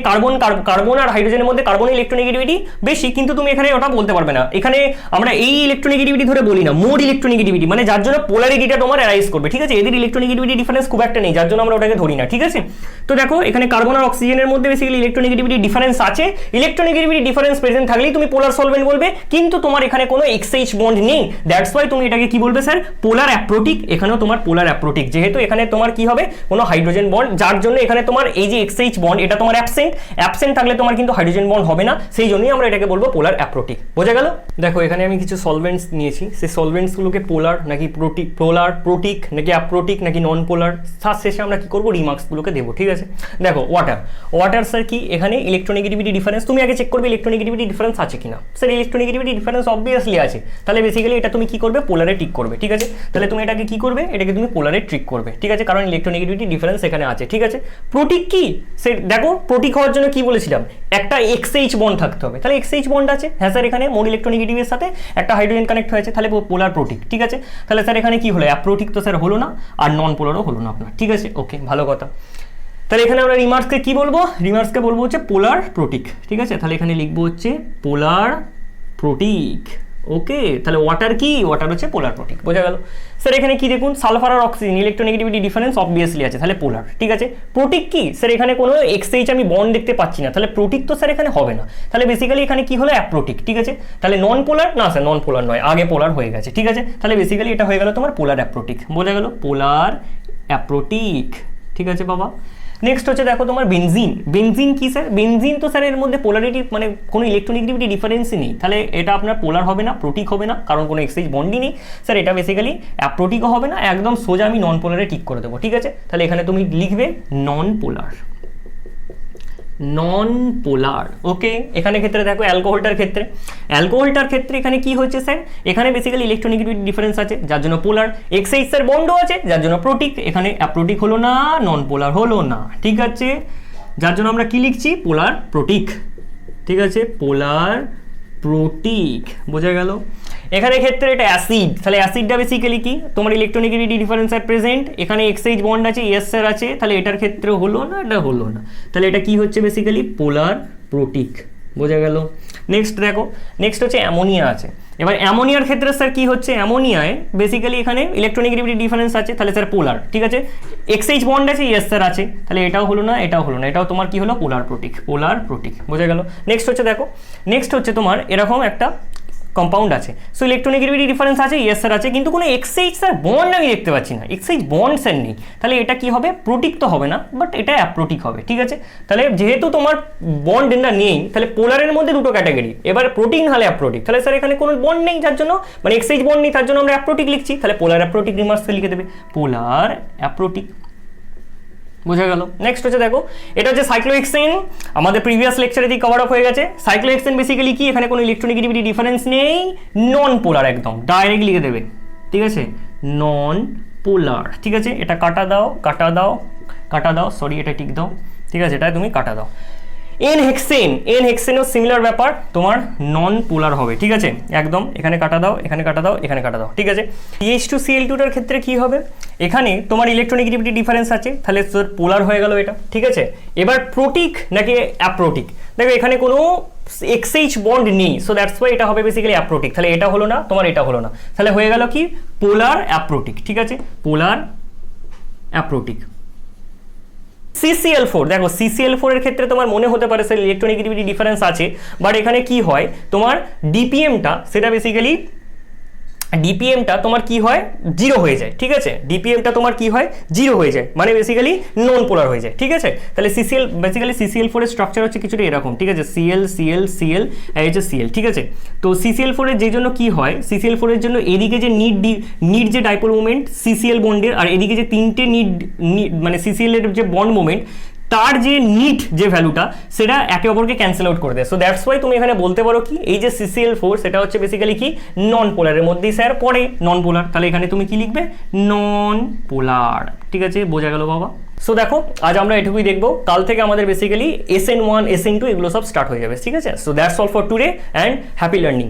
কার্বন আর হাইড্রোজেনের মধ্যে কার্বনের ইলেকট্রোনেগেটিভিটি বেশি, কিন্তু তুমি এখানে ওটা বলতে পারবে না। এখানে আমরা এই ইলেকট্রোনেগেটিভিটি ধরে বলি না, মোর ইলেকট্রোনেগেটিভিটি, মানে যার জন্য পোলারিটিটা তোমার অ্যারাইজ করবে, ঠিক আছে? এদের ইলেকট্রোনেগেটিভিটি ডিফারেন্স খুব একটা নেই, যার জন্য আমরা ওটাকে ধরি না, ঠিক আছে? তো দেখো এখানে কার্বন আর অক্সিজেনের মধ্যে বেসিক্যালি ইলেকট্রোনেগেটিভিটি ডিফারেন্স আছে, ইলেকট্রোনেগেটিভিটি ডিফারেন্স প্রেজেন্ট থাকলেই তুমি পোলার সলভেন্ট বলবে, কিন্তু তোমার এখানে কোনো XH বন্ড নেই, দ্যাটস ওয়াই তুমি এটাকে কি বলবে স্যার, পোলার অ্যাপ্রোটিক। এখানেও তোমার পোলার অ্যাপ্রোটিক, যেহেতু এখানে তোমার কি হবে, কোনো হাইড্রোজেন বন্ড, যার জন্য এখানে তোমার এই যে XH বন্ড এটা তোমার অ্যাবসেন্ট থাকলে তোমার কিন্তু হাইড্রোজেন বন্ড হবে না, সেই জন্যই আমরা এটাকে বলবো পোলার অ্যাপ্রোটিক। বোঝা গেল? দেখো এখানে আমি কিছু সলভেন্টস নিয়েছি, সেই সলভেন্টসগুলোকে পোলার নাকি পোলার প্রোটিক নাকি অ্যাপ্রোটিক নাকি নন পোলার, তার শেষে আমরা কি করবো, রিমার্কসগুলোকে দেবো, ঠিক আছে? দেখো ওয়াটার স্যার কি, এখানে ইলেকট্রোনেগেটিভিটি ডিফারেন্স তুমি আগে চেক করবে ইলেকট্রোনেগেটিভিটি ডিফারেন্স আছে কিনা। স্যার ইলেকট্রোনেগেটিভিটি ডিফারেন্স অবভিয়াসলি আছে, তাহলে বেসিক্যালি এটা তুমি কি করবে, পোলারে টিক করবে, ঠিক আছে? তাহলে তুমি এটাকে কি করবে, এটাকে তুমি পোলারে ট্রিক করবে, ঠিক আছে, কারণ ইলেকট্রোনেগেটিভিটি ডিফারেন্স এখানে আছে, ঠিক আছে? প্রোটিক কি, সে দেখো প্রোটিক হওয়ার জন্য কি বলেছিলাম, একটা XH বন্ড থাকতে হবে, তাহলে XH বন্ড আছে, হ্যাঁ স্যার এখানে মোর ইলেকট্রোনেগেটিভের সাথে একটা হাইড্রোজেন কানেক্ট হয়েছে, তাহলে পোলার প্রোটিক, ঠিক আছে? তাহলে স্যার এখানে কি হলো, অ্যাপ্রোটিক তো স্যার হলো না, আর নন পোলারও হলো না আপনার, ঠিক আছে? ওকে, ভালো কথা। তাহলে এখানে আমরা রিমার্কসকে কি বলবো, রিমার্কসকে বলবো হচ্ছে পোলার প্রোটিক, ঠিক আছে? তাহলে এখানে লিখবো হচ্ছে পোলার প্রোটিক, ওকে, তাহলে ওয়াটার কি, ওয়াটার হচ্ছে পোলার প্রোটিক, বোঝা গেল। স্যার এখানে কি দেখুন, সালফার আর অক্সিজেন ইলেকট্রোনেগেটিভিটি ডিফারেন্স অবভিয়াসলি আছে, তাহলে পোলার, ঠিক আছে। প্রোটিক কি, স্যার এখানে কোনো এক্সএইচ আমি বন্ড দেখতে পাচ্ছি না, তাহলে প্রোটিক তো স্যার এখানে হবে না, তাহলে বেসিক্যালি এখানে কি হলো, অ্যাপ্রোটিক, ঠিক আছে। তাহলে নন পোলার না স্যার, নন পোলার নয়, আগে পোলার হয়ে গেছে, ঠিক আছে। তাহলে বেসিক্যালি এটা হয়ে গেল তোমার পোলার অ্যাপ্রোটিক, বোঝা গেল, পোলার অ্যাপ্রোটিক, ঠিক আছে বাবা। নেক্সট হচ্ছে দেখো তোমার বেনজিন। বেনজিন কি স্যার, বেনজিন তো স্যার এর মধ্যে পোলারিটি মানে কোনো ইলেকট্রোনেগেটিভিটি ডিফারেন্সই নেই, তাহলে এটা আপনার পোলার হবে না, প্রোটিক হবে না, কারণ কোনো এক্সএইচ বন্ডই নেই স্যার, এটা বেসিক্যালি অ্যাপ্রোটিকও হবে না, একদম সোজা আমি নন পোলারে টিক করে দেবো, ঠিক আছে। তাহলে এখানে তুমি লিখবে নন পোলার, নন পোলার, ওকে। এখানে ক্ষেত্রে দেখো অ্যালকোহলটার ক্ষেত্রে, অ্যালকোহলটার ক্ষেত্রে এখানে কি হচ্ছে স্যার, এখানে বেসিক্যালি ইলেকট্রোনেগেটিভিটি ডিফারেন্স আছে যার জন্য পোলার, এক্সএইচ স্যার বন্ডও আছে যার জন্য প্রোটিক, এখানে অ্যাপ্রোটিক হলো না, নন পোলার হলো না, ঠিক আছে। যার জন্য আমরা কি লিখছি, পোলার প্রোটিক, ঠিক আছে, পোলার প্রোটিক, বোঝা গেল। এখানে ক্ষেত্রে এটা অ্যাসিড, তাহলে অ্যাসিডটা বেসিক্যালি কি, তোমার ইলেকট্রোনেগেটিভিটি ডিফারেন্স আর প্রেজেন্ট, এখানে এক্সএইচ বন্ড আছে, ইয়েস স্যার আছে, তাহলে এটার ক্ষেত্রে হলো না, এটা হলো না, তাহলে এটা কি হচ্ছে বেসিক্যালি পোলার প্রোটিক, বোঝা গেল। নেক্সট দেখো, নেক্সট হচ্ছে অ্যামোনিয়া আছে। এবার অ্যামোনিয়ার ক্ষেত্রে স্যার কি হচ্ছে, অ্যামোনিয়ায় বেসিক্যালি এখানে ইলেকট্রোনেগেটিভিটি ডিফারেন্স আছে, তাহলে স্যার পোলার, ঠিক আছে। এক্সএইচ বন্ড আছে, ইয়েস স্যার আছে, তাহলে এটাও হলো না, এটাও হলো না, এটাও তোমার কি হলো, পোলার প্রোটিক, পোলার প্রোটিক, বোঝা গেল। নেক্সট হচ্ছে দেখো, নেক্সট হচ্ছে তোমার এরকম একটা কম্পাউন্ড আছে, সো ইলেকট্রোনেগেটিভিটি ডিফারেন্স আছে, ইয়েস স্যার আছে, কিন্তু কোনো এক্সএইচ স্যার বন্ড আমি দেখতে পাচ্ছি না, এক্সএইচ বন্ড স্যার নেই, তাহলে এটা কি হবে, প্রোটিক তো হবে না, বাট এটা অ্যাপ্রোটিক হবে, ঠিক আছে। তাহলে যেহেতু তোমার বন্ড না নেই, তাহলে পোলারের মধ্যে দুটো ক্যাটাগরি, এবার প্রোটিক নাহলে অ্যাপ্রোটিক, তাহলে স্যার এখানে কোনো বন্ড নেই, যার জন্য মানে এক্সএইচ বন্ড নেই, তার জন্য আমরা অ্যাপ্রোটিক লিখছি, তাহলে পোলার অ্যাপ্রোটিক রিমার্সে লিখে দেবে, পোলার অ্যাপ্রোটিক, বোঝা গেল। নেক্সট হচ্ছে দেখো, এটা হচ্ছে সাইক্লোহেক্সেন, আমাদের প্রিভিয়াস লেকচারে দিয়ে কভার আপ হয়ে গেছে। সাইক্লোহেক্সেন বেসিক্যালি কি, এখানে কোনো ইলেকট্রোনেগেটিভিটি ডিফারেন্স নেই, নন পোলার, একদম ডাইরেক্ট লিখে দেবে, ঠিক আছে, নন পোলার, ঠিক আছে। এটা কাটা দাও, কাটা দাও, কাটা দাও, সরি এটা টিক দাও, ঠিক আছে, এটা তুমি কাটা দাও। এন হেক্সেন, এন হেক্সেনও সিমিলার ব্যাপার, তোমার নন পোলার হবে, ঠিক আছে, একদম এখানে কাটা দাও, এখানে কাটা দাও, এখানে কাটা দাও, ঠিক আছে। CH2Cl2টার ক্ষেত্রে কি হবে, এখানে তোমার ইলেকট্রোনেগেটিভিটি ডিফারেন্স আছে, তাহলে তোর পোলার হয়ে গেল এটা, ঠিক আছে। এবার প্রোটিক নাকি অ্যাপ্রোটিক, দেখো এখানে কোনো এক্সএইচ বন্ড নেই, সো দ্যাটস ওয়াই এটা হবে বেসিক্যালি অ্যাপ্রোটিক, তাহলে এটা হলো না, তোমার এটা হলো না, তাহলে হয়ে গেল কি, পোলার অ্যাপ্রোটিক, ঠিক আছে, পোলার অ্যাপ্রোটিক। CCl4, দেখো CCl4 এর ক্ষেত্রে তোমার মনে হতে পারে স্যার ইলেকট্রোনেগেটিভিটি ডিফারেন্স আছে, বাট এখানে কি হয়, তোমার ডিপিএমটা সেটা বেসিক্যালি ডিপিএমটা তোমার কি হয়, জিরো হয়ে যায়, ঠিক আছে, ডিপিএমটা তোমার কি হয়, জিরো হয়ে যায়, মানে বেসিক্যালি নন পোলার হয়ে যায়, ঠিক আছে। তাহলে বেসিক্যালি CCl4 এর স্ট্রাকচার হচ্ছে কিছুটা এরকম, ঠিক আছে, Cl Cl Cl এই হচ্ছে Cl, ঠিক আছে। তো CCl4 এর যে জন্য কি হয়, CCl4 এর জন্য এদিকে যে নিট যে ডাইপোল মোমেন্ট CCl বন্ডের, আর এদিকে যে তিনটে নিট মানে CCl এর যে বন্ড মোমেন্ট, তার যে নিট যে ভ্যালুটা সেটা একে অপরকে ক্যান্সেল আউট করে দেয়, সো দ্যাটস ওয়াই তুমি এখানে বলতে পারো কি, এই যে CCl4 সেটা হচ্ছে বেসিক্যালি কি, নন পোলারের মধ্যেই স্যার পড়ে, নন পোলার, তাহলে এখানে তুমি কি লিখবে, নন পোলার, ঠিক আছে, বোঝা গেল বাবা। সো দেখো আজ আমরা এটুকুই দেখবো, কাল থেকে আমাদের বেসিক্যালি SN1 SN2 এগুলো সব স্টার্ট হয়ে যাবে, ঠিক আছে। So that's all for today and happy learning.